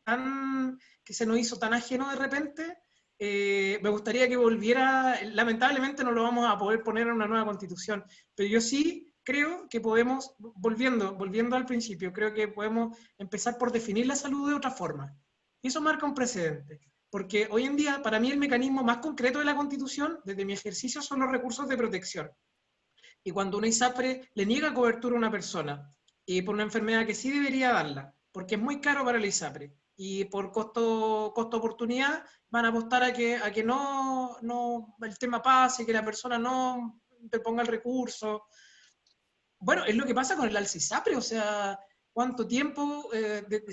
que se nos hizo tan ajeno de repente, me gustaría que volviera. Lamentablemente no lo vamos a poder poner en una nueva constitución, pero yo sí creo que podemos, volviendo al principio, creo que podemos empezar por definir la salud de otra forma. Y eso marca un precedente, porque hoy en día, para mí, el mecanismo más concreto de la Constitución, desde mi ejercicio, son los recursos de protección. Y cuando una ISAPRE le niega cobertura a una persona por una enfermedad que sí debería darla, porque es muy caro para la ISAPRE, y por costo-oportunidad van a apostar a que no el tema pase, que la persona no interponga el recurso. Bueno, es lo que pasa con el alza ISAPRE, o sea, ¿cuánto tiempo? Desde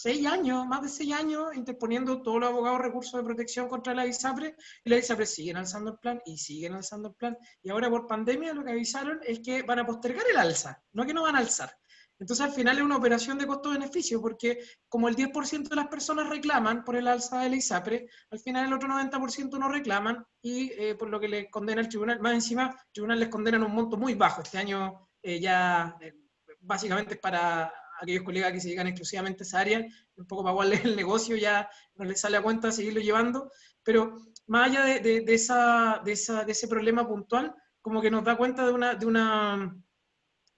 6 años, más de 6 años, interponiendo todos los abogados recursos de protección contra la ISAPRE, y la ISAPRE siguen alzando el plan, y siguen alzando el plan, y ahora por pandemia lo que avisaron es que van a postergar el alza, no que no van a alzar. Entonces al final es una operación de costo-beneficio, porque como el 10% de las personas reclaman por el alza de la ISAPRE, al final el otro 90% no reclaman, y por lo que le condena el tribunal, más encima, el tribunal les condena un monto muy bajo. Este año básicamente es para aquellos colegas que se dedican exclusivamente a esa área, un poco para igualarles el negocio, ya no les sale a cuenta seguirlo llevando, pero más allá de ese problema puntual, como que nos da cuenta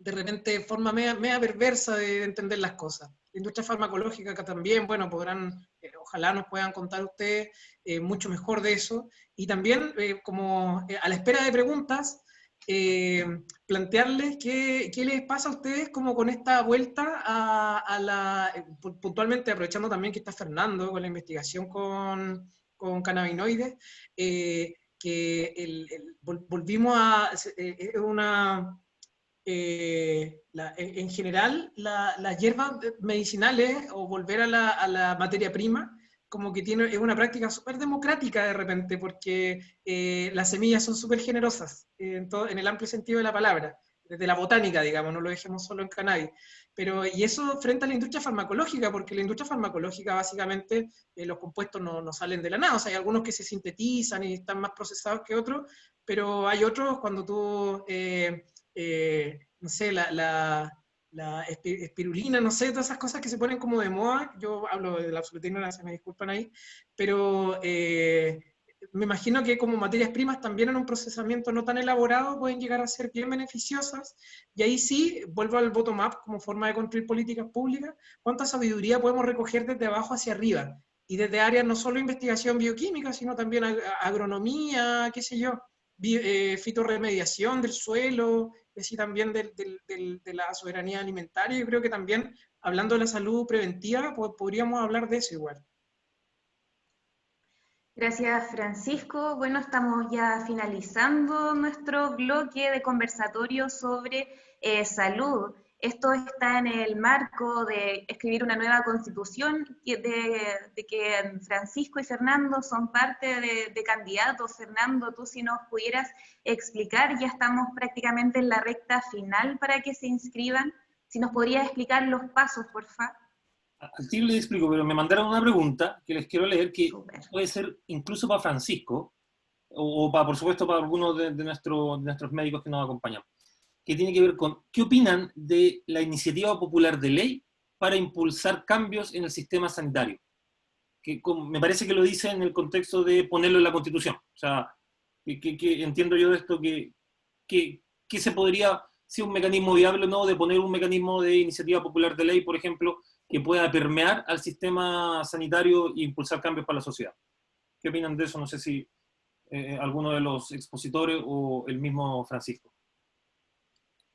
de repente, forma media perversa de entender las cosas. La industria farmacológica que también, bueno, ojalá nos puedan contar ustedes mucho mejor de eso, y también a la espera de preguntas, plantearles qué les pasa a ustedes como con esta vuelta puntualmente aprovechando también que está Fernando con la investigación con cannabinoides, volvimos a en general las hierbas medicinales o volver a la materia prima como que es una práctica súper democrática de repente, porque las semillas son súper generosas en el amplio sentido de la palabra, desde la botánica, digamos, no lo dejemos solo en cannabis. Y eso frente a la industria farmacológica, porque la industria farmacológica básicamente los compuestos no salen de la nada, o sea, hay algunos que se sintetizan y están más procesados que otros, pero hay otros cuando tú, no sé, la espirulina, no sé, todas esas cosas que se ponen como de moda, yo hablo de la absoluta ignorancia, me disculpan ahí, pero me imagino que como materias primas también en un procesamiento no tan elaborado pueden llegar a ser bien beneficiosas, y ahí sí, vuelvo al bottom-up como forma de construir políticas públicas, cuánta sabiduría podemos recoger desde abajo hacia arriba, y desde áreas no solo investigación bioquímica, sino también agronomía, qué sé yo, fitorremediación del suelo, es decir, también de la soberanía alimentaria. Yo creo que también, hablando de la salud preventiva, podríamos hablar de eso igual. Gracias, Francisco. Bueno, estamos ya finalizando nuestro bloque de conversatorio sobre salud. Esto está en el marco de escribir una nueva constitución, de que Francisco y Fernando son parte de candidatos. Fernando, tú si nos pudieras explicar, ya estamos prácticamente en la recta final para que se inscriban. Si nos podrías explicar los pasos, por favor. Al tiro les explico, pero me mandaron una pregunta que les quiero leer, que Súper. puede ser incluso para Francisco, o para, por supuesto, para algunos de nuestros médicos que nos acompañan, que tiene que ver con qué opinan de la iniciativa popular de ley para impulsar cambios en el sistema sanitario. Que me parece que lo dice en el contexto de ponerlo en la Constitución. O sea, que entiendo yo de esto que se podría, si un mecanismo viable o no, de poner un mecanismo de iniciativa popular de ley, por ejemplo, que pueda permear al sistema sanitario e impulsar cambios para la sociedad. ¿Qué opinan de eso? No sé si alguno de los expositores o el mismo Francisco.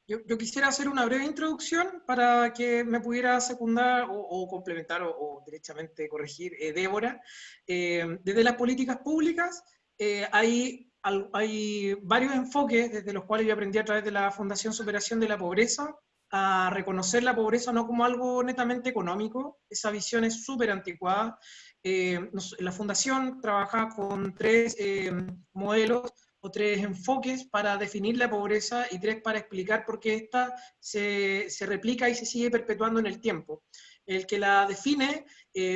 Yo quisiera hacer una breve introducción para que me pudiera secundar o complementar o derechamente corregir Débora. Desde las políticas públicas hay varios enfoques desde los cuales yo aprendí a través de la Fundación Superación de la Pobreza a reconocer la pobreza no como algo netamente económico. Esa visión es súper anticuada. La Fundación trabaja con 3 modelos o 3 enfoques para definir la pobreza y 3 para explicar por qué esta se replica y se sigue perpetuando en el tiempo. El que la define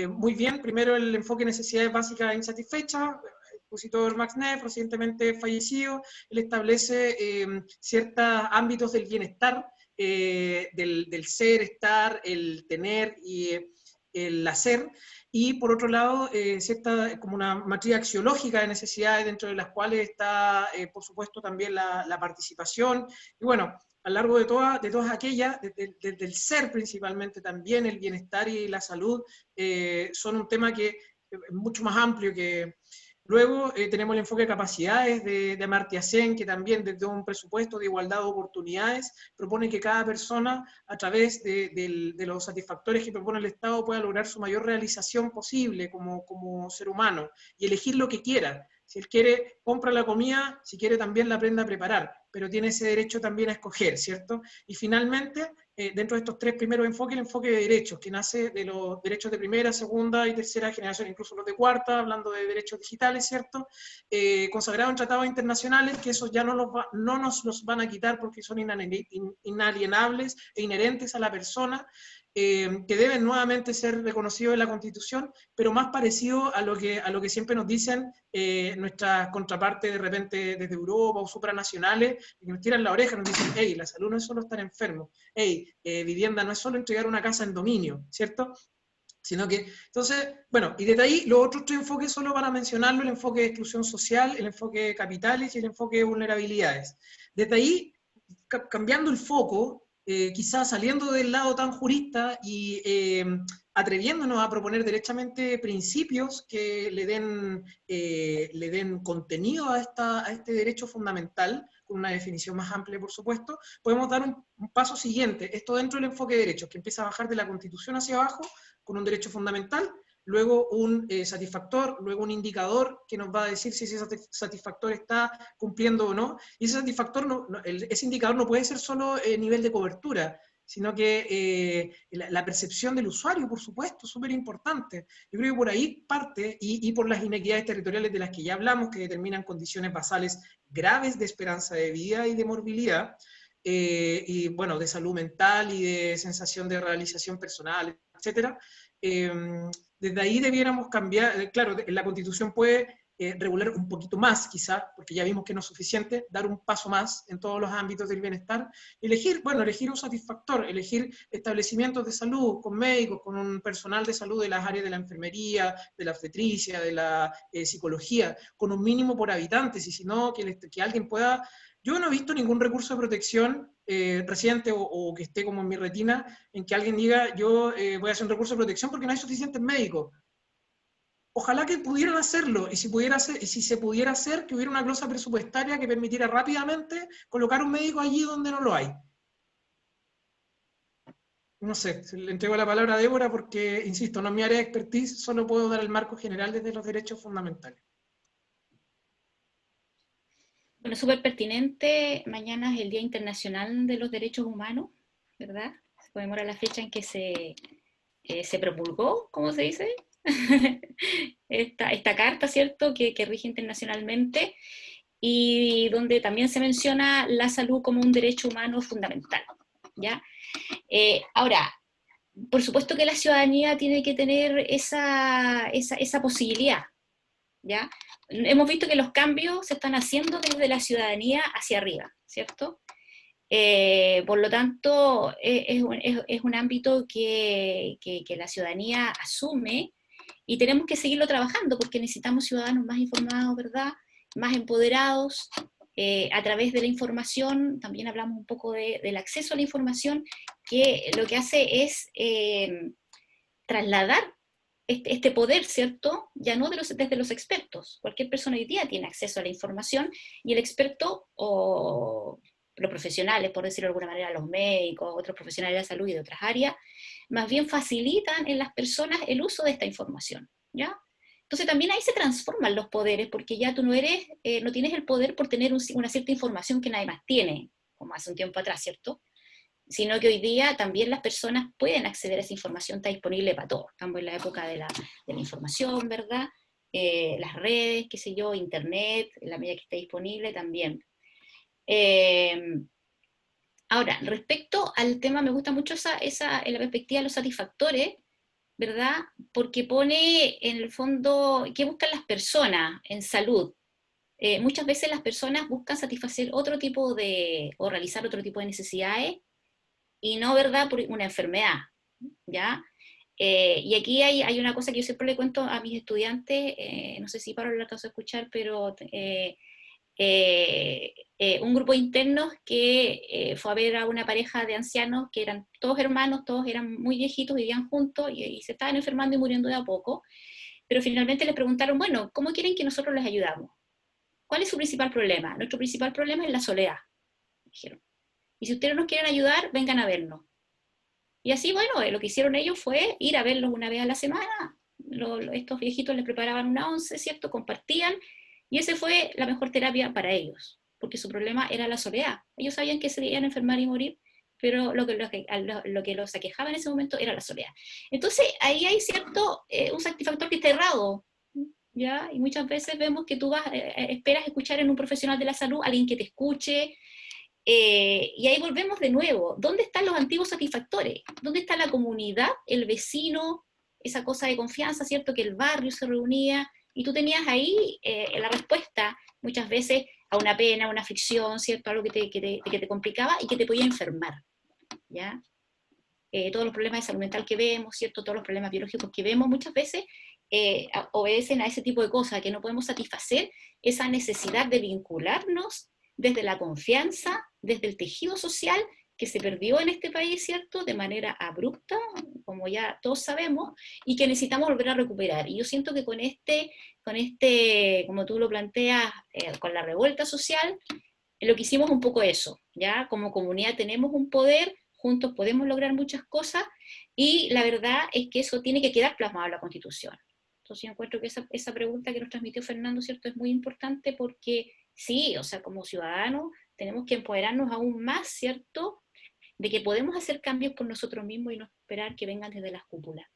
muy bien, primero el enfoque de necesidades básicas insatisfechas, el expositor Max Neff, recientemente fallecido, él establece ciertos ámbitos del bienestar, del ser, estar, el tener y el hacer, y por otro lado, cierta como una matriz axiológica de necesidades dentro de las cuales está, por supuesto, también la participación, y bueno, a lo largo de todas aquellas, desde el ser principalmente también, el bienestar y la salud, son un tema que es mucho más amplio que... Luego tenemos el enfoque de capacidades de Amartya Sen, que también desde un presupuesto de igualdad de oportunidades propone que cada persona, a través de los satisfactores que propone el Estado, pueda lograr su mayor realización posible como ser humano y elegir lo que quiera. Si él quiere, compra la comida, si quiere también la aprenda a preparar, pero tiene ese derecho también a escoger, ¿cierto? Y finalmente, dentro de estos 3 primeros enfoques, el enfoque de derechos, que nace de los derechos de primera, segunda y tercera generación, incluso los de cuarta, hablando de derechos digitales, ¿cierto? Consagrado en tratados internacionales, que esos ya no nos los van a quitar porque son inalienables e inherentes a la persona, que deben nuevamente ser reconocidos en la Constitución, pero más parecido a lo que siempre nos dicen nuestras contrapartes de repente desde Europa o supranacionales, que nos tiran la oreja, nos dicen, hey, la salud no es solo estar enfermo, hey, vivienda no es solo entregar una casa en dominio, ¿cierto? Sino que, entonces, bueno, y desde ahí los otros 3 enfoques, solo para mencionarlo, el enfoque de exclusión social, el enfoque de capitales y el enfoque de vulnerabilidades. Desde ahí, cambiando el foco, quizás saliendo del lado tan jurista y atreviéndonos a proponer derechamente principios que le den contenido a este derecho fundamental, con una definición más amplia, por supuesto, podemos dar un paso siguiente, esto dentro del enfoque de derechos, que empieza a bajar de la Constitución hacia abajo, con un derecho fundamental, luego un satisfactor, luego un indicador que nos va a decir si ese satisfactor está cumpliendo o no, y ese satisfactor, ese indicador no puede ser solo nivel de cobertura, sino que la percepción del usuario, por supuesto, es súper importante. Yo creo que por ahí parte, y por las inequidades territoriales de las que ya hablamos, que determinan condiciones basales graves de esperanza de vida y de morbilidad, y bueno, de salud mental y de sensación de realización personal, etcétera. Desde ahí debiéramos cambiar, claro, la Constitución puede regular un poquito más, quizás, porque ya vimos que no es suficiente, dar un paso más en todos los ámbitos del bienestar, elegir un satisfactor, elegir establecimientos de salud con médicos, con un personal de salud de las áreas de la enfermería, de la obstetricia, de la psicología, con un mínimo por habitantes, y si no, que alguien pueda... Yo no he visto ningún recurso de protección reciente o que esté como en mi retina, en que alguien diga, yo voy a hacer un recurso de protección porque no hay suficientes médicos. Ojalá que pudieran hacerlo, y si se pudiera hacer, que hubiera una glosa presupuestaria que permitiera rápidamente colocar un médico allí donde no lo hay. No sé, le entrego la palabra a Débora porque, insisto, no es mi área de expertise, solo puedo dar el marco general desde los derechos fundamentales. Bueno, súper pertinente. Mañana es el Día Internacional de los Derechos Humanos ¿verdad? Se conmemora la fecha en que se promulgó, ¿cómo se dice? esta carta, ¿cierto?, que rige internacionalmente, y donde también se menciona la salud como un derecho humano fundamental, ¿ya? Ahora, por supuesto que la ciudadanía tiene que tener esa posibilidad, ¿ya? Hemos visto que los cambios se están haciendo desde la ciudadanía hacia arriba, ¿cierto? Por lo tanto, es un ámbito que la ciudadanía asume, y tenemos que seguirlo trabajando porque necesitamos ciudadanos más informados, ¿verdad? Más empoderados, a través de la información. También hablamos un poco del acceso a la información, que lo que hace es trasladar este poder, ¿cierto? Ya no desde los expertos. Cualquier persona hoy día tiene acceso a la información, y el experto, o los profesionales, por decirlo de alguna manera, los médicos, otros profesionales de la salud y de otras áreas, más bien facilitan en las personas el uso de esta información, ¿ya? Entonces también ahí se transforman los poderes, porque ya tú no tienes el poder por tener una cierta información que nadie más tiene, como hace un tiempo atrás, ¿cierto? Sino que hoy día también las personas pueden acceder a esa información, está disponible para todos. Estamos en la época de la información, ¿verdad? Las redes, qué sé yo, internet, en la medida que esté disponible también. Ahora, respecto al tema, me gusta mucho la perspectiva de los satisfactores, ¿verdad? Porque pone en el fondo qué buscan las personas en salud. Muchas veces las personas buscan satisfacer otro tipo o realizar otro tipo de necesidades, y no, ¿verdad?, por una enfermedad, ¿ya? Y aquí hay una cosa que yo siempre le cuento a mis estudiantes, no sé si Pablo lo alcanzó a escuchar, pero un grupo de internos que fue a ver a una pareja de ancianos que eran todos hermanos, todos eran muy viejitos, vivían juntos y se estaban enfermando y muriendo de a poco, pero finalmente les preguntaron, bueno, ¿cómo quieren que nosotros les ayudamos? ¿Cuál es su principal problema? Nuestro principal problema es la soledad, dijeron. Y si ustedes nos quieren ayudar, vengan a vernos. Y así, bueno, lo que hicieron ellos fue ir a verlos una vez a la semana. Estos viejitos les preparaban una once, ¿cierto? Compartían, y esa fue la mejor terapia para ellos, porque su problema era la soledad. Ellos sabían que se iban a enfermar y morir, pero lo que los aquejaba en ese momento era la soledad. Entonces, ahí hay cierto, un satisfactor que está errado, ¿ya? Y muchas veces vemos que tú esperas escuchar en un profesional de la salud alguien que te escuche, y ahí volvemos de nuevo. ¿Dónde están los antiguos satisfactores? ¿Dónde está la comunidad, el vecino, esa cosa de confianza, ¿cierto? Que el barrio se reunía, y tú tenías ahí la respuesta, muchas veces, a una pena, a una aflicción, ¿cierto? Algo que te complicaba y que te podía enfermar, ¿ya? Todos los problemas de salud mental que vemos, ¿cierto? Todos los problemas biológicos que vemos, muchas veces obedecen a ese tipo de cosas, que no podemos satisfacer esa necesidad de vincularnos desde la confianza, desde el tejido social que se perdió en este país, ¿cierto?, de manera abrupta, como ya todos sabemos, y que necesitamos volver a recuperar. Y yo siento que con como tú lo planteas, con la revuelta social, lo que hicimos un poco eso, ¿ya? Como comunidad tenemos un poder, juntos podemos lograr muchas cosas, y la verdad es que eso tiene que quedar plasmado en la Constitución. Entonces yo encuentro que esa pregunta que nos transmitió Fernando, ¿cierto?, es muy importante, porque sí, o sea, como ciudadanos tenemos que empoderarnos aún más, ¿cierto?, de que podemos hacer cambios por nosotros mismos y no esperar que vengan desde las cúpulas.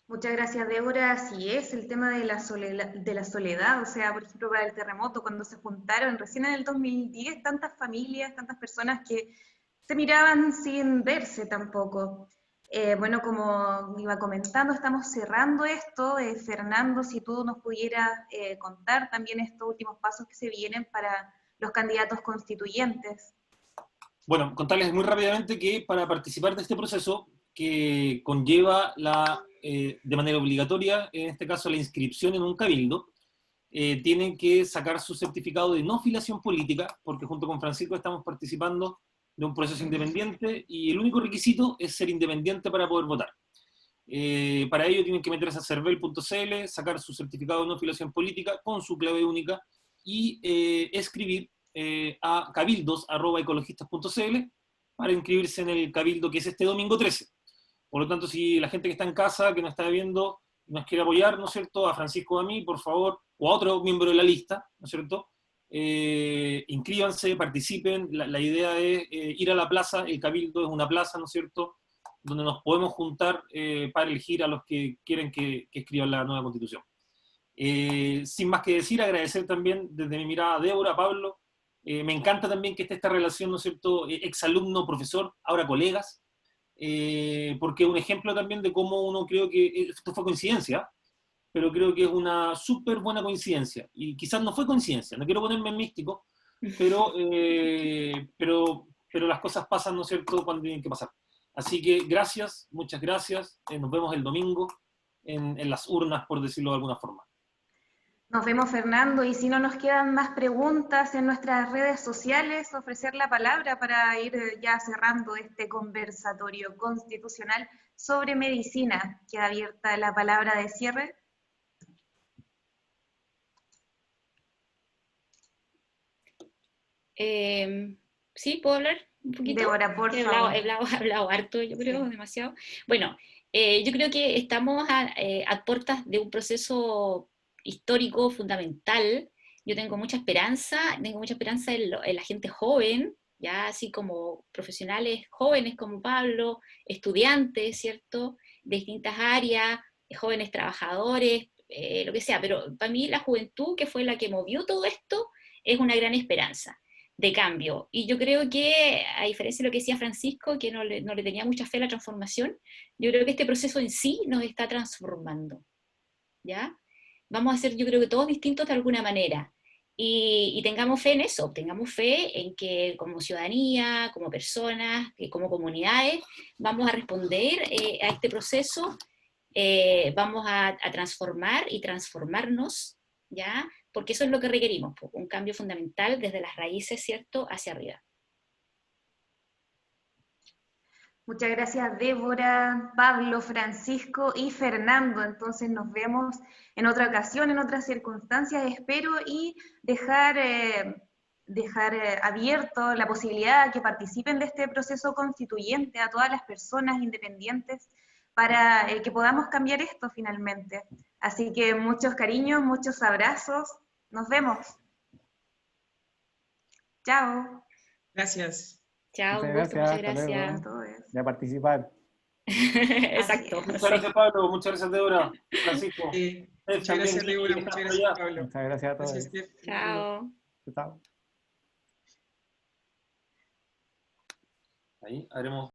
Muchas gracias, Débora. Así es, el tema de la soledad, o sea, por ejemplo, para el terremoto, cuando se juntaron recién en el 2010, tantas familias, tantas personas que se miraban sin verse tampoco. Bueno, como iba comentando, estamos cerrando esto. Fernando, si tú nos pudieras contar también estos últimos pasos que se vienen para los candidatos constituyentes. Bueno, contarles muy rápidamente que para participar de este proceso, que conlleva de manera obligatoria, en este caso la inscripción en un cabildo, tienen que sacar su certificado de no filiación política, porque junto con Francisco estamos participando de un proceso independiente, y el único requisito es ser independiente para poder votar. Para ello tienen que meterse a cervel.cl, sacar su certificado de no filiación política con su clave única y escribir a cabildos@ecologistas.cl para inscribirse en el cabildo, que es este domingo 13. Por lo tanto, si la gente que está en casa, que nos está viendo, nos quiere apoyar, ¿no es cierto?, a Francisco o a mí, por favor, o a otro miembro de la lista, ¿no es cierto?, inscríbanse, participen. La idea es ir a la plaza. El Cabildo es una plaza, ¿no es cierto?, donde nos podemos juntar para elegir a los que quieren que escriban la nueva Constitución. Sin más que decir, agradecer también desde mi mirada a Débora, a Pablo. Me encanta también que esté esta relación, ¿no es cierto?, exalumno, profesor, ahora colegas, porque es un ejemplo también de cómo uno, creo que esto fue coincidencia, pero creo que es una súper buena coincidencia, y quizás no fue coincidencia, no quiero ponerme en místico, pero las cosas pasan, ¿no es cierto?, cuando tienen que pasar. Así que gracias, muchas gracias, nos vemos el domingo en las urnas, por decirlo de alguna forma. Nos vemos, Fernando, y si no nos quedan más preguntas en nuestras redes sociales, ofrecer la palabra para ir ya cerrando este conversatorio constitucional sobre medicina. Queda abierta la palabra de cierre. Sí, ¿puedo hablar un poquito? Débora, por He favor. hablado harto, yo creo, Sí. demasiado. Bueno, yo creo que estamos a puertas de un proceso histórico fundamental. Yo tengo mucha esperanza en la gente joven, ya así como profesionales jóvenes como Pablo, estudiantes, ¿cierto?, de distintas áreas, jóvenes trabajadores, lo que sea, pero para mí la juventud, que fue la que movió todo esto, es una gran esperanza de cambio. Y yo creo que, a diferencia de lo que decía Francisco, que no le tenía mucha fe a la transformación, yo creo que este proceso en sí nos está transformando, ¿ya? Vamos a ser, yo creo que todos distintos de alguna manera. Y tengamos fe en eso, tengamos fe en que como ciudadanía, como personas, como comunidades, vamos a responder a este proceso, vamos a transformar y transformarnos, ¿ya? Porque eso es lo que requerimos, un cambio fundamental desde las raíces, ¿cierto?, hacia arriba. Muchas gracias, Débora, Pablo, Francisco y Fernando. Entonces nos vemos en otra ocasión, en otras circunstancias, espero, y dejar abierto la posibilidad de que participen de este proceso constituyente a todas las personas independientes para que podamos cambiar esto finalmente. Así que muchos cariños, muchos abrazos. Nos vemos. Chao. Gracias. Chao, un Muchas gusto, gracias, muchas hasta luego. gracias. A todos. De participar. Exacto. Así Muchas Sí. gracias, Pablo, muchas gracias, Débora, Francisco. Muchas gracias, Débora, muchas gracias, Pablo. Muchas gracias a todos. Gracias, Steph. Chao. Chao. Ahí haremos